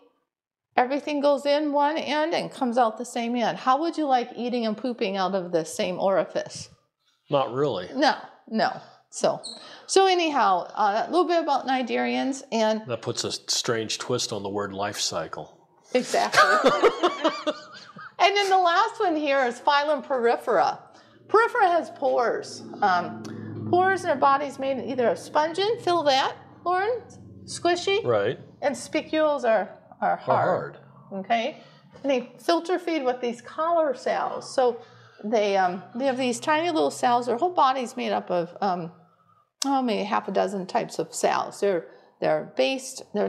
everything goes in one end and comes out the same end. How would you like eating and pooping out of the same orifice? Not really. No. So anyhow, a little bit about Cnidarians, and That puts a strange twist on the word life cycle. exactly. And then the last one here is phylum Porifera. Porifera has pores. Pores in their body's made either of spongin, feel that, Loren? Squishy. Right. And spicules are hard. Okay? And they filter feed with these collar cells. So they have these tiny little cells. Their whole body's made up of maybe half a dozen types of cells. They're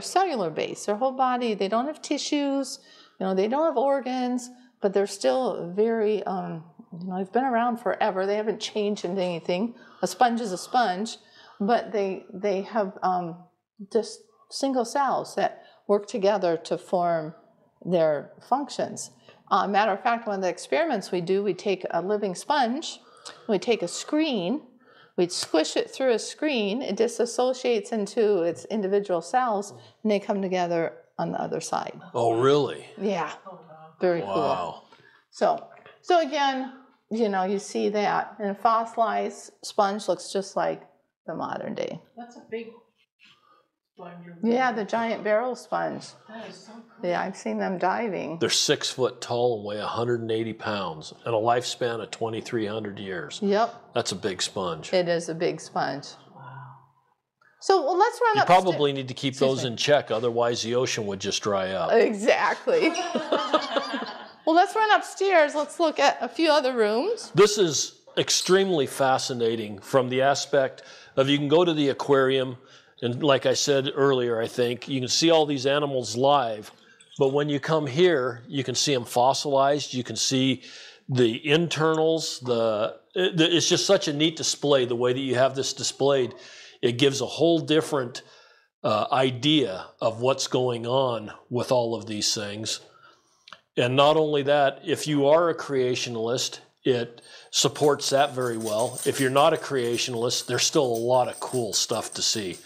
cellular based. Their whole body, they don't have tissues, they don't have organs, but they're still very, they've been around forever. They haven't changed into anything. A sponge is a sponge, but they have just single cells that work together to form their functions. Matter of fact, one of the experiments we do, we take a living sponge, we take a screen, we'd squish it through a screen, it disassociates into its individual cells, and they come together on the other side. Oh, really? Yeah, very cool. Wow. So again, you see that, and a fossilized sponge looks just like the modern day. That's a big sponge. Yeah, the giant barrel sponge. That is so cool. Yeah, I've seen them diving. They're 6 foot tall and weigh 180 pounds and a lifespan of 2,300 years. Yep, That's a big sponge. it is a big sponge. Wow. So let's run You up. probably need to keep those me. in check, otherwise the ocean would just dry up. Exactly. Well, let's run upstairs. Let's look at a few other rooms. This is extremely fascinating from the aspect of you can go to the aquarium, and like I said earlier, I think, you can see all these animals live, but when you come here, you can see them fossilized, you can see the internals, it's just such a neat display, the way that you have this displayed. It gives a whole different idea of what's going on with all of these things. And not only that, if you are a creationalist, it supports that very well. If you're not a creationalist, there's still a lot of cool stuff to see.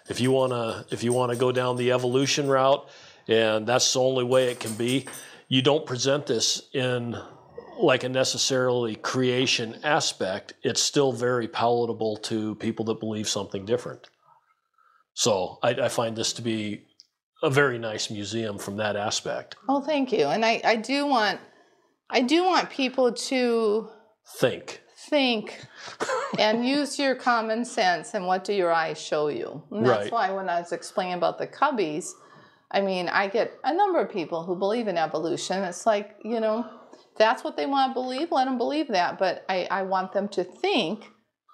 If you wanna go down the evolution route, and that's the only way it can be, you don't present this in like a necessarily creation aspect. It's still very palatable to people that believe something different. So I find this to be a very nice museum from that aspect. Oh, thank you. And I do want people to Think. and use your common sense, and what do your eyes show you? And that's Right. why when I was explaining about the cubbies, I get a number of people who believe in evolution. It's like, that's what they want to believe, let them believe that. But I want them to think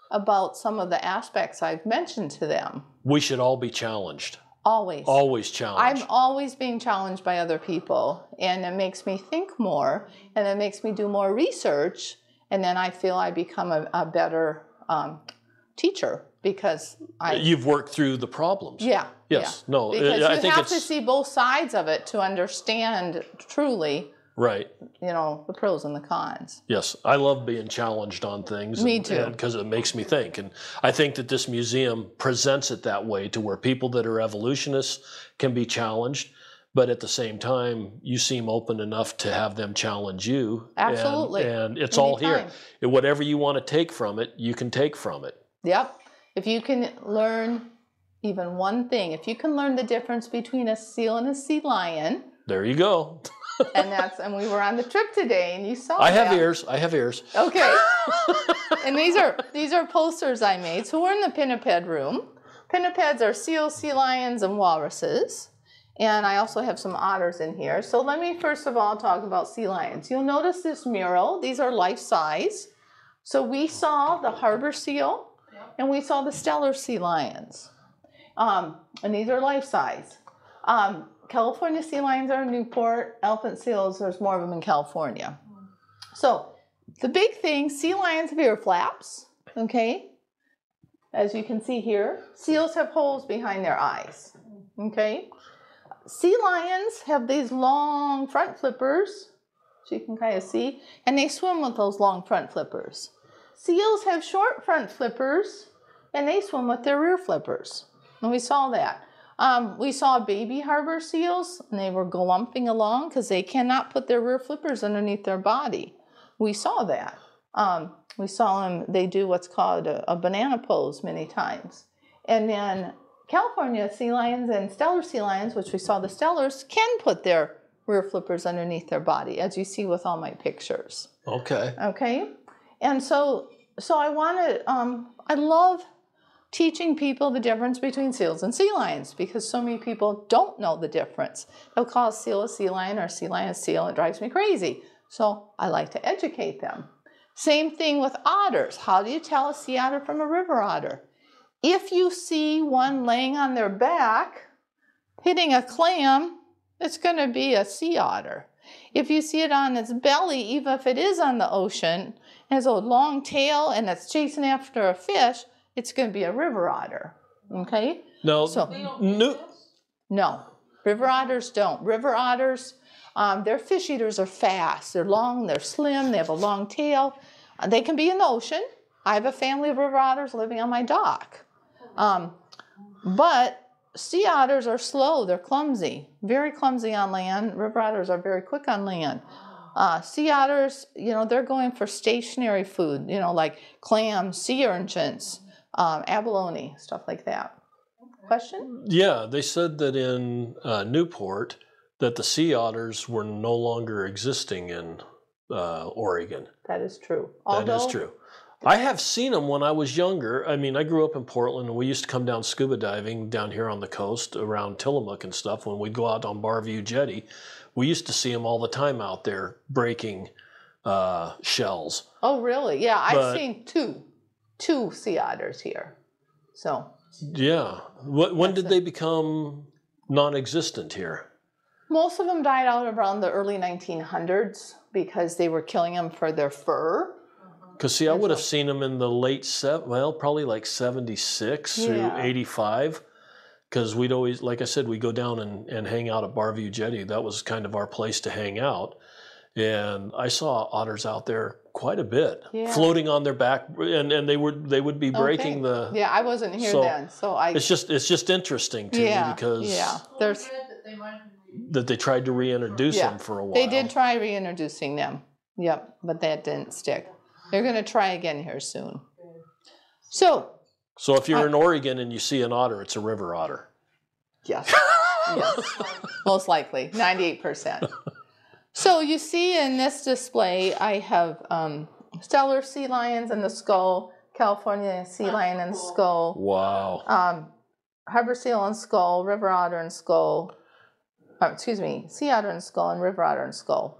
about some of the aspects I've mentioned to them. We should all be challenged. Always. Always challenged. I'm always being challenged by other people, and it makes me think more, and it makes me do more research, and then I feel I become a better teacher because You've worked through the problems. Yeah. Yes. Yeah. No. Because I you think have to see both sides of it to understand truly, right. the pros and the cons. Yes, I love being challenged on things. Me too. Because it makes me think. And I think that this museum presents it that way, to where people that are evolutionists can be challenged, but at the same time, you seem open enough to have them challenge you. Absolutely. And it's all here. Anytime. And whatever you want to take from it, you can take from it. Yep. If you can learn even one thing, if you can learn the difference between a seal and a sea lion, There you go. and we were on the trip today, and you saw I have that. ears. I have ears. Okay. And these are posters I made. So we're in the pinniped room. Pinnipeds are seals, sea lions, and walruses. And I also have some otters in here. So let me first of all talk about sea lions. You'll notice this mural. These are life size. So we saw the harbor seal, and we saw the stellar sea lions. And these are life size. California sea lions are in Newport. Elephant seals, there's more of them in California. So The big thing, sea lions have ear flaps, okay? As you can see here. Seals have holes behind their eyes, okay? Sea lions have these long front flippers, so you can kind of see, and they swim with those long front flippers. Seals have short front flippers, and they swim with their rear flippers. And we saw that. We saw baby harbor seals, and they were glumping along because they cannot put their rear flippers underneath their body. We saw that. We saw them, they do what's called a banana pose many times. And then California sea lions and stellar sea lions, which we saw the stellars, can put their rear flippers underneath their body, as you see with all my pictures. Okay. Okay? And so I love teaching people the difference between seals and sea lions because so many people don't know the difference. They'll call a seal a sea lion or a sea lion a seal. It drives me crazy. So I like to educate them. Same thing with otters. How do you tell a sea otter from a river otter? If you see one laying on their back, hitting a clam, it's going to be a sea otter. If you see it on its belly, even if it is on the ocean, has a long tail and it's chasing after a fish, it's going to be a river otter. Okay? No. No. River otters don't. River otters, their fish eaters are fast. They're long, they're slim, they have a long tail. They can be in the ocean. I have a family of river otters living on my dock. But sea otters are slow. They're clumsy, very clumsy on land. River otters are very quick on land. Sea otters, they're going for stationary food, like clams, sea urchins, abalone, stuff like that. Question? Yeah, they said that in Newport that the sea otters were no longer existing in Oregon. That is true. That is true. I have seen them when I was younger. I mean, I grew up in Portland, and we used to come down scuba diving down here on the coast around Tillamook and stuff. When we'd go out on Barview Jetty, we used to see them all the time out there breaking shells. Oh, really? Yeah, I've seen two sea otters here. So. Yeah. When did they become non-existent here? Most of them died out around the early 1900s because they were killing them for their fur. Because, see, I would have seen them in the late, probably like 76 through 85. Because we'd always, like I said, we'd go down and hang out at Barview Jetty. That was kind of our place to hang out. And I saw otters out there quite a bit, floating on their back, and they would be breaking the. Yeah, I wasn't here then, so I. It's just interesting to me because there's that they tried to reintroduce them for a while. They did try reintroducing them. Yep, but that didn't stick. They're going to try again here soon. So if you're in Oregon and you see an otter, it's a river otter. Yes. Yes. Most likely, 98%. So you see in this display, I have stellar sea lions and the skull, California sea lion and skull. Wow. Harbor seal and skull, river otter and skull. Sea otter and skull and river otter and skull.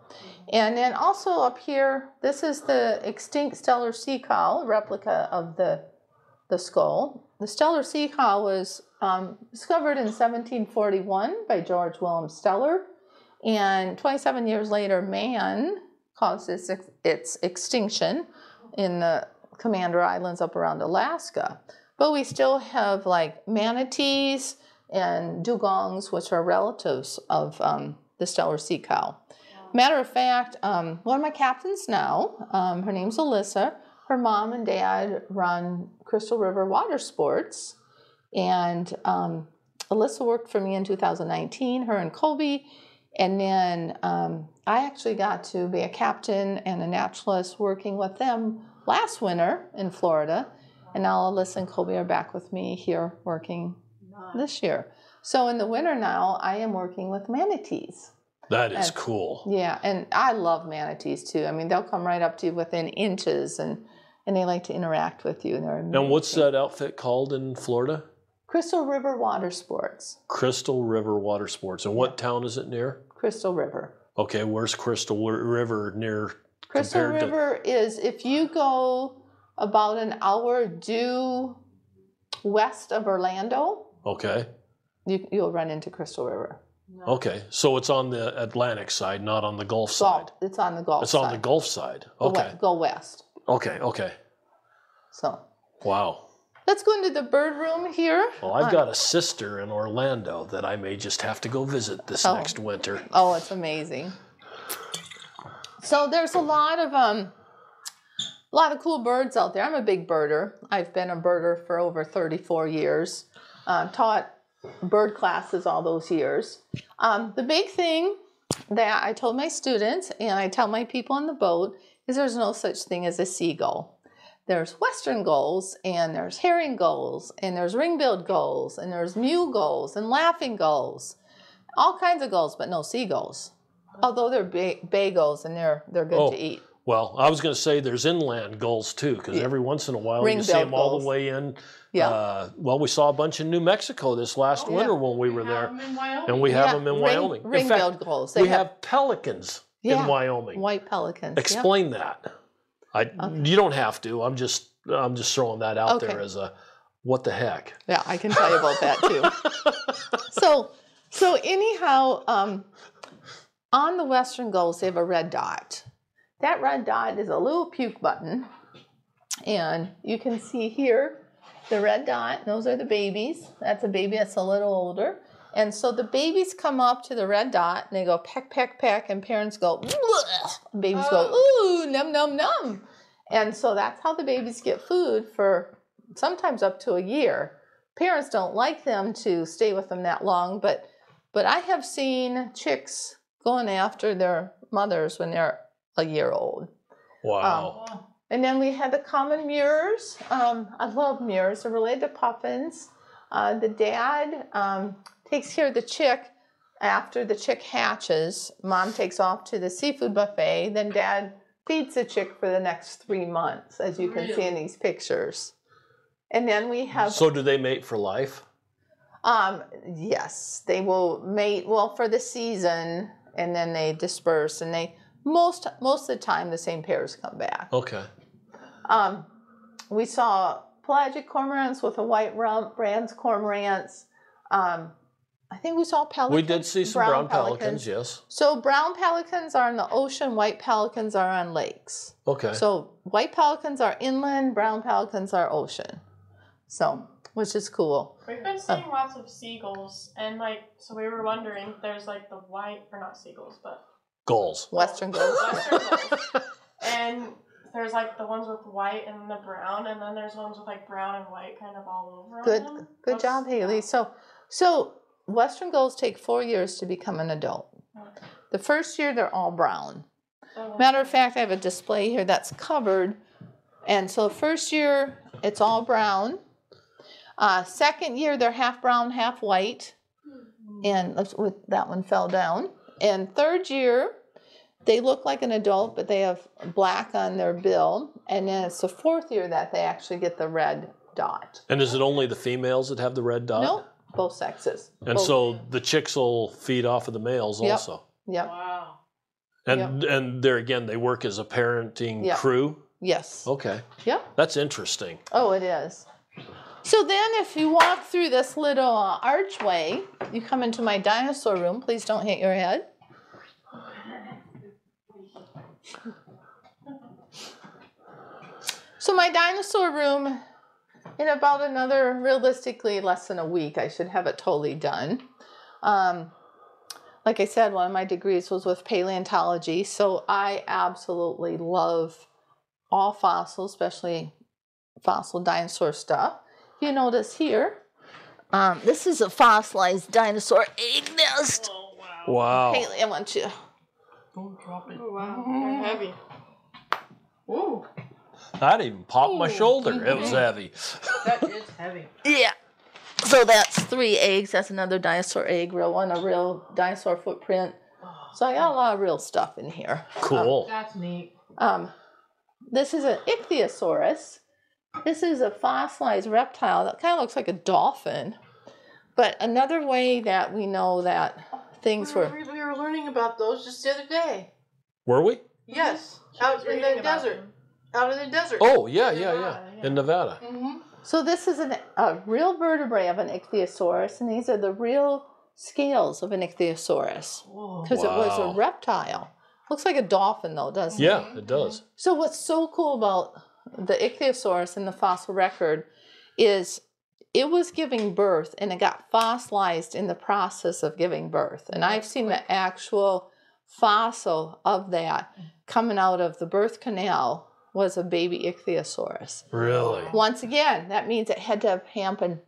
And then also up here, this is the extinct stellar sea cow, replica of the skull. The stellar sea cow was discovered in 1741 by George William Steller. And 27 years later, man caused its extinction in the Commander Islands up around Alaska. But we still have like manatees and dugongs, which are relatives of the stellar sea cow. Matter of fact, one of my captains now, her name's Alyssa. Her mom and dad run Crystal River Water Sports. And Alyssa worked for me in 2019, her and Colby. And then I actually got to be a captain and a naturalist working with them last winter in Florida. And now Alyssa and Colby are back with me here working this year. So in the winter now, I am working with manatees. That is cool. Yeah, and I love manatees too. I mean, they'll come right up to you within inches, and they like to interact with you. And what's that outfit called in Florida? Crystal River Water Sports. Crystal River Water Sports. And what town is it near? Crystal River. Okay, where's Crystal River near? Crystal River is, if you go about an hour due west of Orlando. Okay. You'll run into Crystal River. No. Okay, so it's on the Atlantic side, not on the Gulf side. It's on the Gulf It's side. on the Gulf side. Okay. Go west. Okay. So Wow. let's go into the bird room here. Well, I've got a sister in Orlando that I may just have to go visit this next winter. Oh, it's amazing. So there's a lot of cool birds out there. I'm a big birder. I've been a birder for over 34 years. Taught bird classes all those years. The big thing that I told my students and I tell my people on the boat is there's no such thing as a seagull. There's western gulls, and there's herring gulls, and there's ring-billed gulls, and there's mew gulls, and laughing gulls. All kinds of gulls, but no seagulls. Although they're bay gulls, and they're good to eat. Well, I was going to say there's inland gulls too, because every once in a while you see them all the way in. Yeah. Well, we saw a bunch in New Mexico this last winter when we were there. And we have them in Wyoming. Ring-billed gulls. We have pelicans in Wyoming. White pelicans. Explain that. You don't have to. I'm just throwing that out there as a what the heck. Yeah, I can tell you about that too. So anyhow, on the western gulls, they have a red dot. That red dot is a little puke button. And you can see here the red dot. Those are the babies. That's a baby that's a little older. And so the babies come up to the red dot and they go peck, peck, peck, and parents go, bleh. Babies go, ooh, num, num, num. And so that's how the babies get food for sometimes up to a year. Parents don't like them to stay with them that long, but I have seen chicks going after their mothers when they're a year old. Wow. And then we had the common murres. I love murres. They're related to puffins. The dad takes care of the chick after the chick hatches. Mom takes off to the seafood buffet. Then dad feeds the chick for the next 3 months, as you can see in these pictures. And then we have... So do they mate for life? Yes, they will mate, well, for the season, and then they disperse. And they most of the time, the same pairs come back. Okay. We saw pelagic cormorants with a white rump, Brand's cormorants. I think we saw pelicans. We did see some brown pelicans, yes. So brown pelicans are in the ocean, white pelicans are on lakes. Okay. So white pelicans are inland, brown pelicans are ocean. So, which is cool. We've been seeing lots of seagulls, and so we were wondering, there's the white, or not seagulls, but... Gulls. Western gulls. Western gulls. And there's the ones with white and the brown, and then there's ones with brown and white kind of all over them. Good job, Haley. So western gulls take 4 years to become an adult. The first year they're all brown. Matter of fact, I have a display here that's covered. And so first year it's all brown. Second year they're half brown, half white. And that one fell down. And third year they look like an adult, but they have black on their bill. And then it's the fourth year that they actually get the red dot. And is it only the females that have the red dot? No, both sexes. And so the chicks will feed off of the males also. Yep. Wow. And there again, they work as a parenting crew? Yes. Okay. Yep. That's interesting. Oh, it is. So then if you walk through this little archway, you come into my dinosaur room. Please don't hit your head. So my dinosaur room, in about another, realistically, less than a week, I should have it totally done. Like I said, one of my degrees was with paleontology, so I absolutely love all fossils, especially fossil dinosaur stuff. You notice here, this is a fossilized dinosaur egg nest. Oh, wow. Wow. Haley, I want you. Don't drop it. Oh, wow. They're heavy. Ooh. That even popped my shoulder. It was heavy. That is heavy. Yeah. So that's 3 eggs. That's another dinosaur egg, real one, a real dinosaur footprint. So I got a lot of real stuff in here. Cool. That's neat. This is an ichthyosaurus. This is a fossilized reptile that kind of looks like a dolphin. But another way that we know that things were... We were learning about those just the other day. Were we? Yes, out in the desert. Out in the desert. Oh, yeah. In Nevada. Mm-hmm. So this is a real vertebrae of an ichthyosaurus, and these are the real scales of an ichthyosaurus because it was a reptile. Looks like a dolphin though, doesn't it? Yeah, it does. So what's so cool about the ichthyosaurus in the fossil record is it was giving birth and it got fossilized in the process of giving birth. And I've seen the actual fossil of that coming out of the birth canal was a baby ichthyosaurus. Really? Once again, that means it had to have happened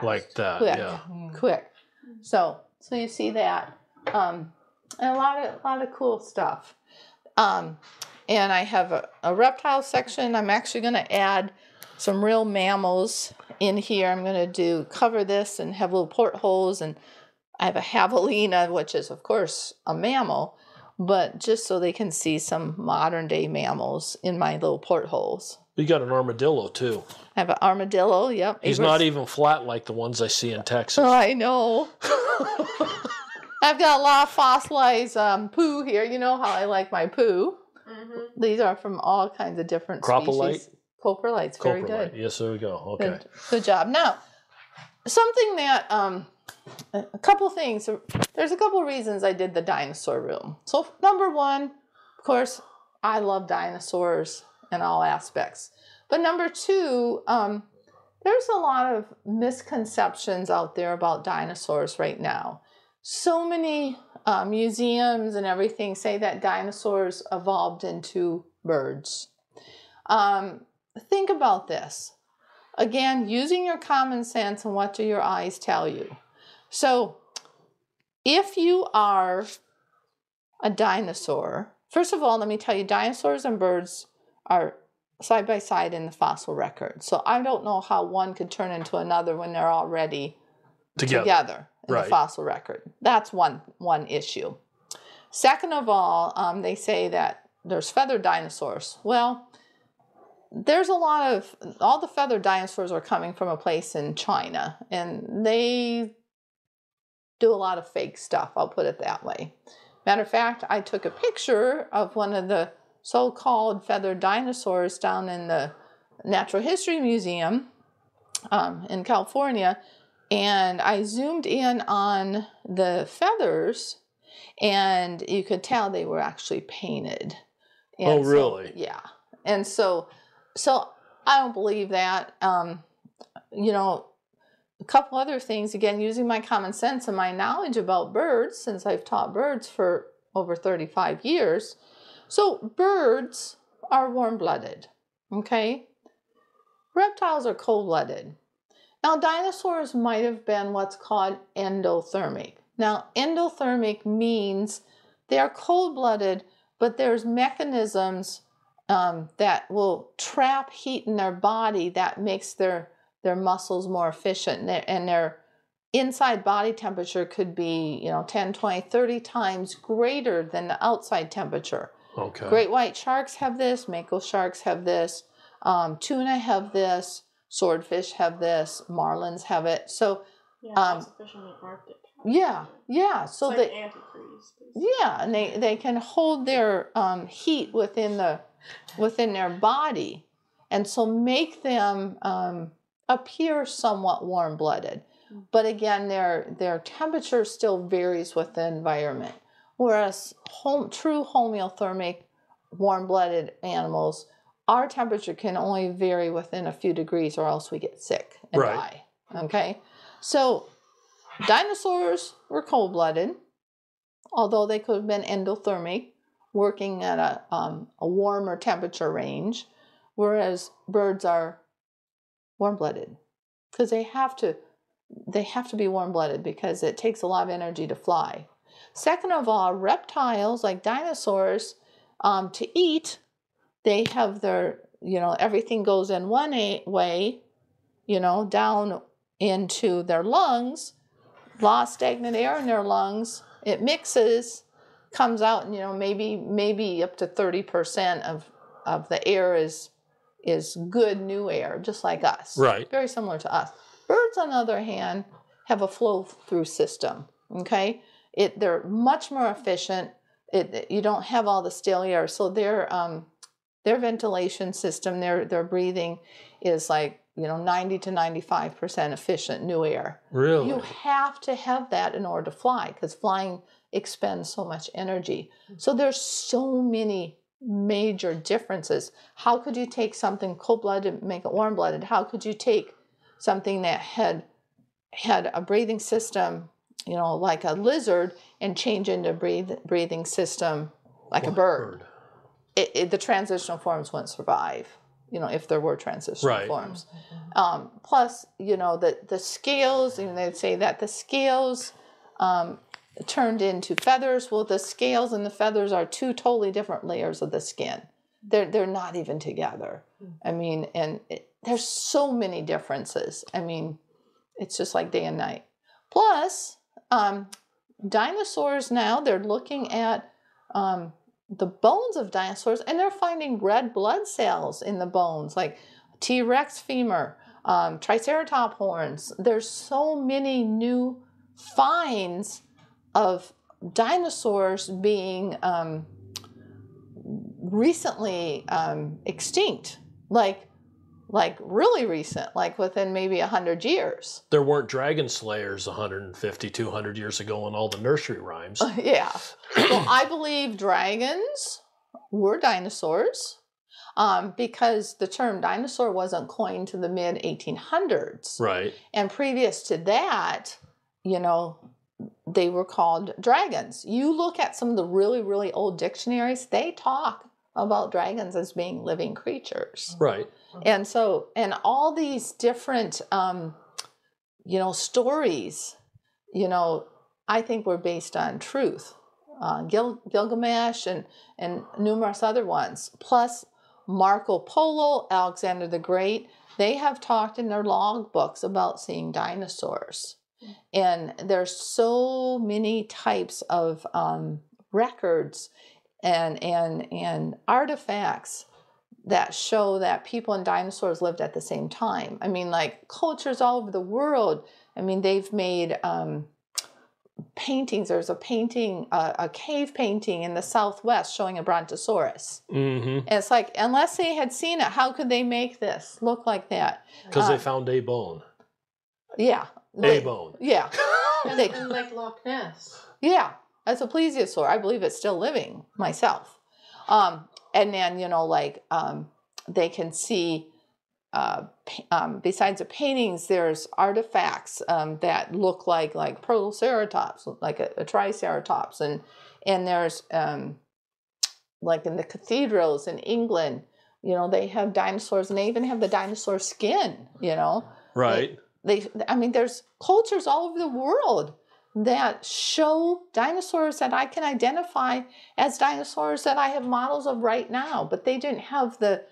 Like that, quick. yeah. Quick. So you see that. And a lot of cool stuff. And I have a reptile section. I'm actually going to add some real mammals in here. I'm going to cover this and have little portholes. And I have a javelina, which is, of course, a mammal, but just so they can see some modern day mammals in my little portholes. You got an armadillo, too. I have an armadillo, yep. He's not even flat like the ones I see in Texas. Oh, I know. I've got a lot of fossilized poo here. You know how I like my poo. Mm-hmm. These are from all kinds of different species. Coprolites, very good. Yes, there we go. Okay. Good job. Now, something that, a couple things. There's a couple reasons I did the dinosaur room. So, number one, of course, I love dinosaurs in all aspects. But number two, there's a lot of misconceptions out there about dinosaurs right now. So many museums and everything say that dinosaurs evolved into birds. Think about this. Again, using your common sense and what do your eyes tell you. So, if you are a dinosaur, first of all, let me tell you, dinosaurs and birds are side by side in the fossil record. So I don't know how one could turn into another when they're already together in the fossil record. That's one issue. Second of all, they say that there's feathered dinosaurs. Well, there's all the feathered dinosaurs are coming from a place in China, and they do a lot of fake stuff, I'll put it that way. Matter of fact, I took a picture of one of the so-called feathered dinosaurs down in the Natural History Museum in California, and I zoomed in on the feathers, and you could tell they were actually painted. And really? Yeah. And so I don't believe that. A couple other things, again, using my common sense and my knowledge about birds, since I've taught birds for over 35 years. So birds are warm-blooded, okay? Reptiles are cold-blooded. Now, dinosaurs might have been what's called endothermic. Now, endothermic means they're cold-blooded, but there's mechanisms that will trap heat in their body that makes their muscles more efficient, and their inside body temperature could be 10, 20, 30 times greater than the outside temperature. Okay. Great white sharks have this, mako sharks have this, tuna have this, swordfish have this, marlins have it. So lots of fish in the Arctic. Yeah. So it's like antifreeze. Yeah, and they can hold their heat within their body, and so make them appear somewhat warm-blooded. But again, their temperature still varies with the environment. Whereas true homeothermic, warm-blooded animals, our temperature can only vary within a few degrees, or else we get sick and die. Okay? So dinosaurs were cold-blooded, although they could have been endothermic, working at a warmer temperature range, whereas birds are warm-blooded, because they have to be warm-blooded because it takes a lot of energy to fly. Second of all, reptiles like dinosaurs, to eat, they have their, everything goes in one way, down into their lungs, lost stagnant air in their lungs, it mixes, comes out, and maybe up to 30% of the air is good new air, just like us. Right. Very similar to us. Birds, on the other hand, have a flow-through system, okay? They're much more efficient. You don't have all the stale air, so their ventilation system, their breathing is like 90 to 95% efficient new air. Really? You have to have that in order to fly, because flying expends so much energy. So there's so many major differences. How could you take something cold-blooded and make it warm-blooded? How could you take something that had a breathing system, like a lizard, and change into a breathing system like a bird? The transitional forms wouldn't survive, if there were transitional forms. Plus, the scales, they'd say that the scales turned into feathers. Well, the scales and the feathers are two totally different layers of the skin. They're not even together. I mean, there's so many differences. I mean, it's just like day and night. Plus, dinosaurs now, they're looking at the bones of dinosaurs, and they're finding red blood cells in the bones, like T-Rex femur, Triceratop horns. There's so many new finds of dinosaurs being recently extinct, like really recent, like within maybe 100 years. There weren't dragon slayers 150, 200 years ago in all the nursery rhymes. Yeah. Well, I believe dragons were dinosaurs because the term dinosaur wasn't coined to the mid-1800s. Right. And previous to that, they were called dragons. You look at some of the really, really old dictionaries, they talk about dragons as being living creatures. Right. And so, and all these different, stories, I think were based on truth. Gilgamesh and numerous other ones. Plus Marco Polo, Alexander the Great, they have talked in their log books about seeing dinosaurs. And there's so many types of records and artifacts that show that people and dinosaurs lived at the same time. I mean, like cultures all over the world. I mean, they've made paintings. There's a painting, a cave painting in the Southwest showing a brontosaurus. Mm-hmm. And it's like, unless they had seen it, how could they make this look like that? Because they found a bone. Yeah. A bone. Yeah. And like Loch Ness. Yeah. That's a plesiosaur. I believe it's still living myself. And then, they can see, besides the paintings, there's artifacts that look like Protoceratops, like a Triceratops. And there's, like in the cathedrals in England, they have dinosaurs, and they even have the dinosaur skin, Right. There's cultures all over the world that show dinosaurs that I can identify as dinosaurs that I have models of right now, but they didn't have the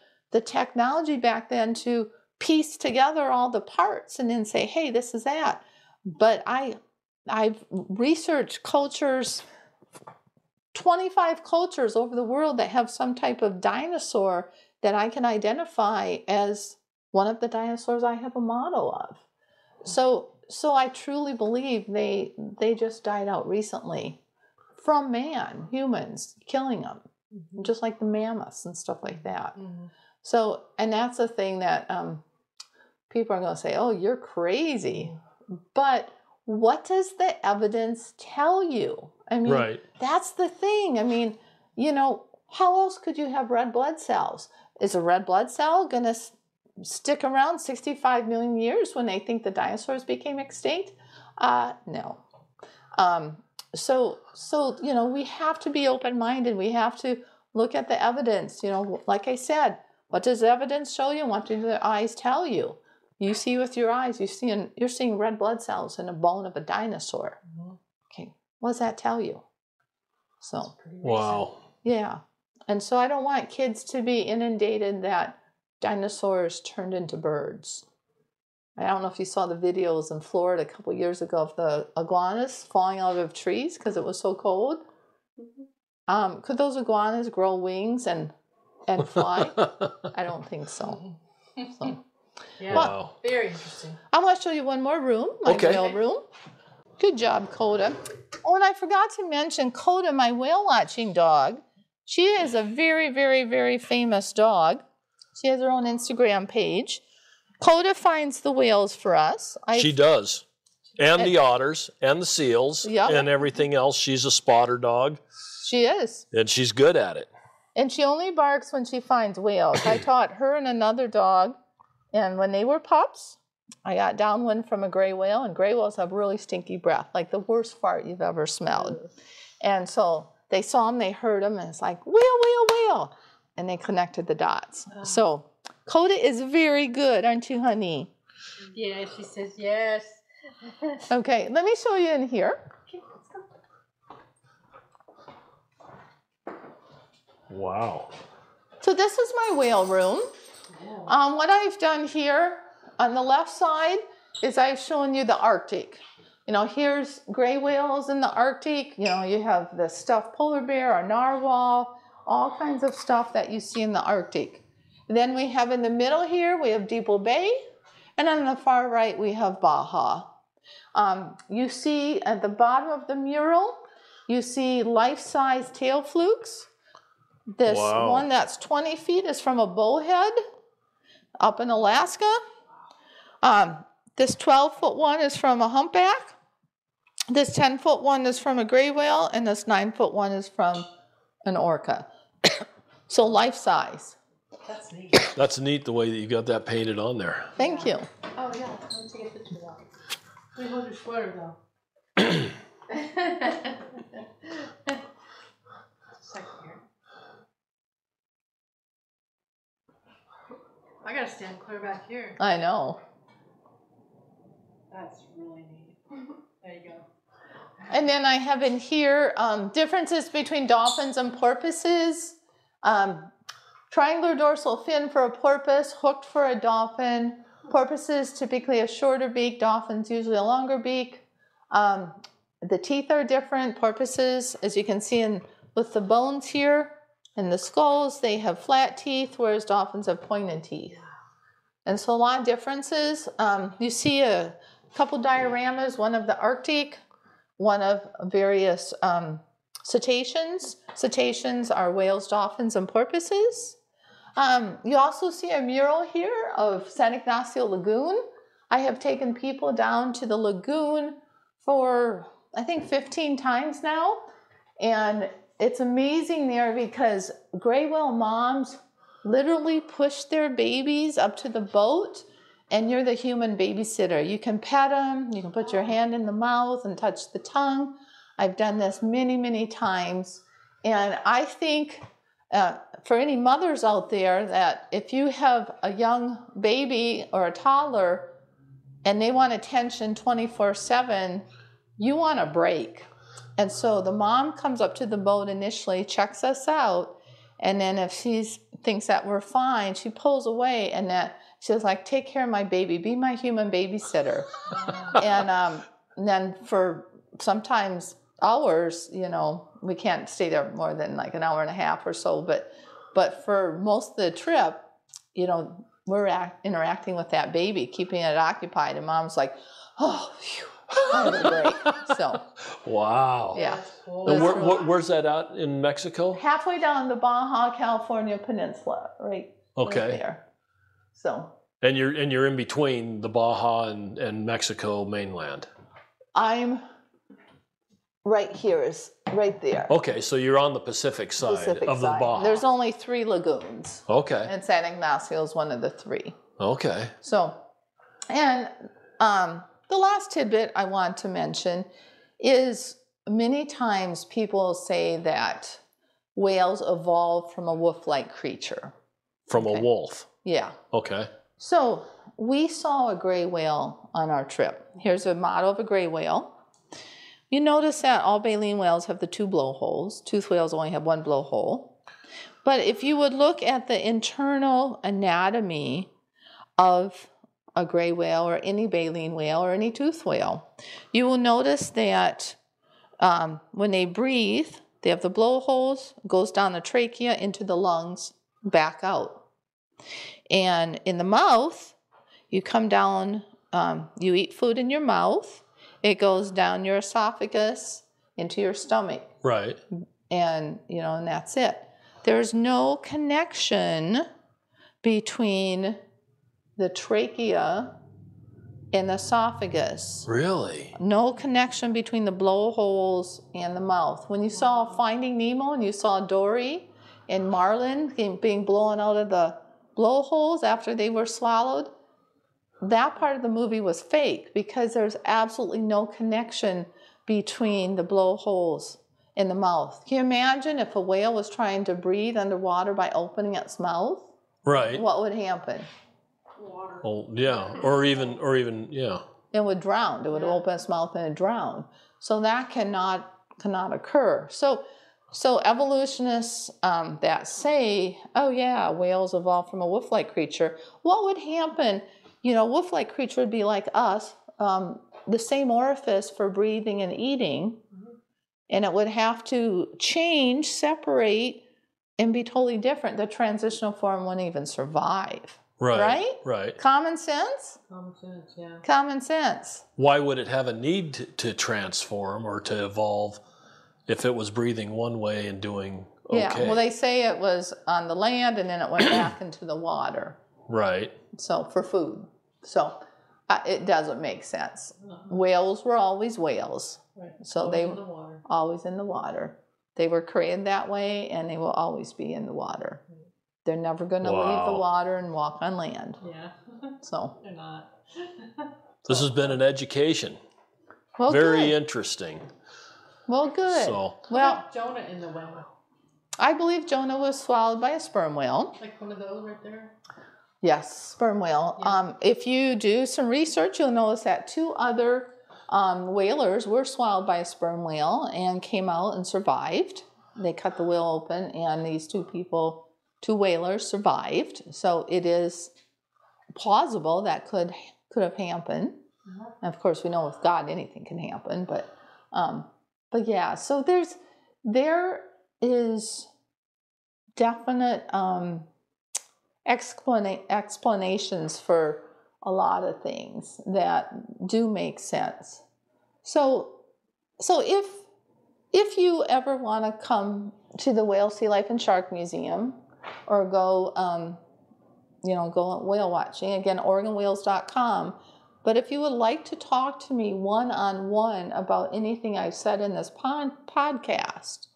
technology back then to piece together all the parts and then say, hey, this is that. But I've researched cultures, 25 cultures over the world that have some type of dinosaur that I can identify as one of the dinosaurs I have a model of. So I truly believe they just died out recently from man, humans, killing them, just like the mammoths and stuff like that. Mm-hmm. So, and that's the thing that people are going to say, oh, you're crazy. But what does the evidence tell you? I mean, right. That's the thing. I mean, how else could you have red blood cells? Is a red blood cell going to stick around 65 million years when they think the dinosaurs became extinct? No. So we have to be open-minded. We have to look at the evidence. Like I said, what does the evidence show you and what do the eyes tell you? You see with your eyes, you're seeing red blood cells in a bone of a dinosaur. Mm-hmm. Okay, what does that tell you? So, wow. Yeah. And so I don't want kids to be inundated that dinosaurs turned into birds. I don't know if you saw the videos in Florida a couple years ago of the iguanas falling out of trees because it was so cold. Mm-hmm. Could those iguanas grow wings and fly? I don't think so. Yeah, well, very interesting. I want to show you one more room, my whale room. Good job, Coda. Oh, and I forgot to mention Coda, my whale watching dog. She is a very, very, very famous dog. She has her own Instagram page. Coda finds the whales for us. She does. And the otters and the seals Yep. and everything else. She's a spotter dog. She is. And she's good at it. And she only barks when she finds whales. I taught her and another dog, and when they were pups, I got downwind from a gray whale, and gray whales have really stinky breath, like the worst fart you've ever smelled. And so they saw him, they heard him, and it's like, whale, whale, whale. And they connected the dots. So Coda is very good, aren't you, honey? Yeah, she says yes. Okay, let me show you in here. Okay, let's go. Wow. So this is my whale room. What I've done here on the left side is I've shown you the Arctic. You know, here's gray whales in the Arctic. You know, you have the stuffed polar bear, a narwhal, all kinds of stuff that you see in the Arctic. Then we have in the middle here, we have Depot Bay. And on the far right, we have Baja. You see at the bottom of the mural, you see life-size tail flukes. This one that's 20 feet is from a bowhead up in Alaska. This 12-foot one is from a humpback. This 10-foot one is from a gray whale, and this 9-foot one is from an orca. So life-size. That's neat. That's neat the way that you got that painted on there. Thank you. Oh, yeah. Let me take a picture of that. We hold your sweater, though. It's like here. I gotta stand clear back here. I know. That's really neat. There you go. And then I have in here differences between dolphins and porpoises. Triangular dorsal fin for a porpoise, hooked for a dolphin. Porpoises typically a shorter beak, dolphins usually a longer beak. The teeth are different. Porpoises, as you can see with the bones here and the skulls, they have flat teeth, whereas dolphins have pointed teeth. And so a lot of differences. You see a couple dioramas, one of the Arctic, one of various cetaceans. Cetaceans are whales, dolphins, and porpoises. You also see a mural here of San Ignacio Lagoon. I have taken people down to the lagoon for, I think, 15 times now. And it's amazing there because gray whale moms literally push their babies up to the boat, and you're the human babysitter. You can pet them, you can put your hand in the mouth and touch the tongue. I've done this many, many times. And I think for any mothers out there that if you have a young baby or a toddler and they want attention 24/7, you want a break. And so the mom comes up to the boat initially, checks us out, and then if she thinks that we're fine, she pulls away and that she's like, take care of my baby, be my human babysitter. And then for sometimes hours, you know, we can't stay there more than like an hour and a half or so, but for most of the trip, you know, we're interacting with that baby, keeping it occupied, and mom's like, oh, phew, I have a break. So, wow. yeah. Cool. And where's that out in Mexico? Halfway down the Baja California Peninsula, right there. So. And you're in between the Baja and Mexico mainland. I'm right here, is right there. Okay, so you're on the Pacific side of the Baja. There's only 3 lagoons. Okay. And San Ignacio is one of the 3. Okay. So, and the last tidbit I want to mention is many times people say that whales evolved from a wolf-like creature. From a wolf? Yeah. Okay. So we saw a gray whale on our trip. Here's a model of a gray whale. You notice that all baleen whales have the 2 blowholes. Toothed whales only have 1 blowhole. But if you would look at the internal anatomy of a gray whale or any baleen whale or any toothed whale, you will notice that when they breathe, they have the blowholes, goes down the trachea into the lungs, back out. And in the mouth, you come down, you eat food in your mouth, it goes down your esophagus into your stomach. Right. And, you know, and that's it. There's no connection between the trachea and the esophagus. Really? No connection between the blowholes and the mouth. When you saw Finding Nemo and you saw Dory and Marlin being blown out of the blowholes after they were swallowed, that part of the movie was fake because there's absolutely no connection between the blowholes and the mouth. Can you imagine if a whale was trying to breathe underwater by opening its mouth? Right. What would happen? Water. Oh, yeah. Or even, yeah. It would drown. It would open its mouth and it'd drown. So that cannot occur. So evolutionists that say, oh yeah, whales evolved from a wolf-like creature, what would happen? You know, wolf-like creature would be like us, the same orifice for breathing and eating, and it would have to change, separate, and be totally different. The transitional form wouldn't even survive. Right. Right. Common sense? Common sense, yeah. Common sense. Why would it have a need to transform or to evolve if it was breathing one way and doing okay? Yeah, well, they say it was on the land and then it went back into the water. Right. So, for food. So, it doesn't make sense. Whales were always whales. Right. So Always they in the water. always in the water. They were created that way and they will always be in the water. They're never going to leave the water and walk on land. Yeah. So, They're not. This has been an education. well, Very good. interesting. Well, good. So, Well, Jonah in the whale. I believe Jonah was swallowed by a sperm whale. Like one of those right there. Yes, sperm whale. Yeah. If you do some research, you'll notice that 2 other whalers were swallowed by a sperm whale and came out and survived. They cut the whale open, and these 2 whalers survived. So it is plausible that could have happened. And of course, we know with God anything can happen. But yeah. So there is definite explanations for a lot of things that do make sense. So if you ever want to come to the Sealife and Shark Museum or go whale watching, again, OregonWhales.com. But if you would like to talk to me one-on-one about anything I've said in this podcast,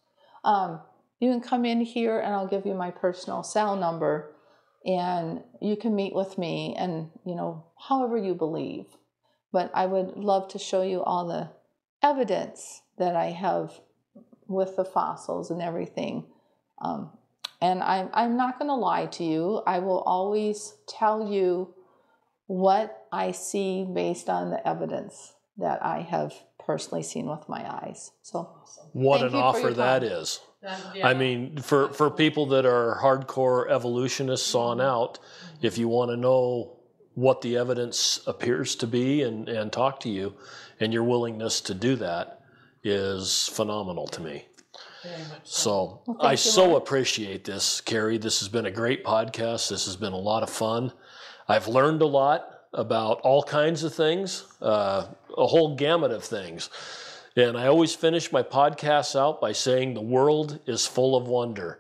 you can come in here and I'll give you my personal cell number. And you can meet with me and, however you believe. But I would love to show you all the evidence that I have with the fossils and everything. And I'm not going to lie to you. I will always tell you what I see based on the evidence that I have personally seen with my eyes. So, what thank an you for your offer that time. is. Yeah. I mean, for people that are hardcore evolutionists on out, if you want to know what the evidence appears to be and talk to you, and your willingness to do that is phenomenal to me. Very much So Well, I thank you, so Loren. appreciate this, Carrie. This has been a great podcast. This has been a lot of fun. I've learned a lot about all kinds of things, a whole gamut of things. And I always finish my podcasts out by saying the world is full of wonder.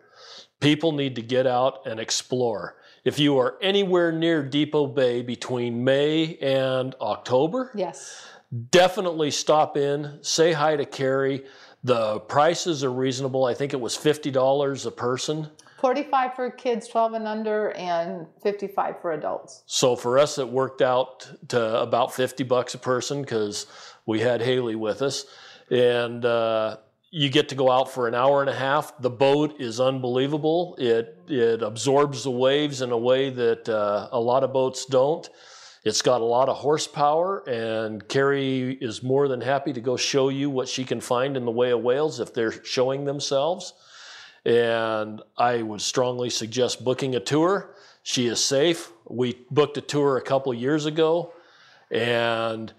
People need to get out and explore. If you are anywhere near Depot Bay between May and October, Yes. definitely stop in, say hi to Carrie. The prices are reasonable. I think it was $50 a person. $45 for kids 12 and under and $55 for adults. So for us, it worked out to about $50 a person because we had Haley with us. And you get to go out for an hour and a half. The boat is unbelievable. It absorbs the waves in a way that a lot of boats don't. It's got a lot of horsepower, and Carrie is more than happy to go show you what she can find in the way of whales if they're showing themselves. And I would strongly suggest booking a tour. She is safe. We booked a tour a couple years ago, and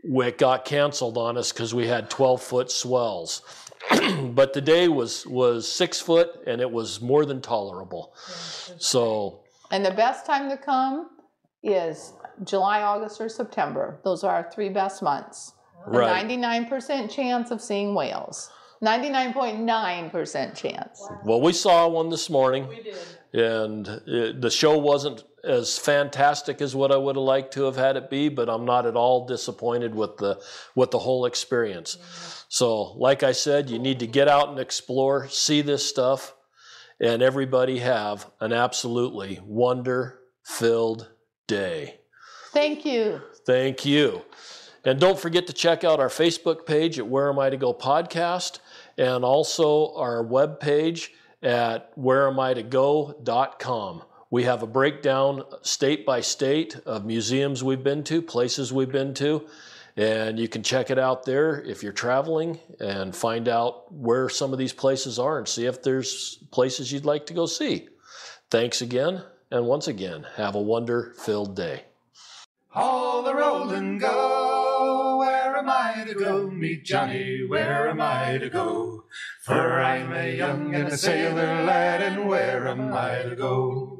it got canceled on us because we had 12-foot swells. But the day was 6 foot, and it was more than tolerable. So, And the best time to come is July, August, or September. Those are our 3 best months. right. A 99% chance of seeing whales. 99.9% chance. Well, we saw one this morning, We did. and the show wasn't as fantastic as what I would have liked to have had it be, but I'm not at all disappointed with the whole experience. So, like I said, you need to get out and explore, see this stuff, and everybody have an absolutely wonder-filled day. Thank you. Thank you. And don't forget to check out our Facebook page at Where Am I to Go Podcast, and also our webpage at whereamitogo.com. We have a breakdown state by state of museums we've been to, places we've been to, and you can check it out there if you're traveling and find out where some of these places are and see if there's places you'd like to go see. Thanks again, and once again, have a wonder-filled day. All the roll and go, where am I to go? Meet Johnny, where am I to go? For I'm a young and a sailor lad, and where am I to go?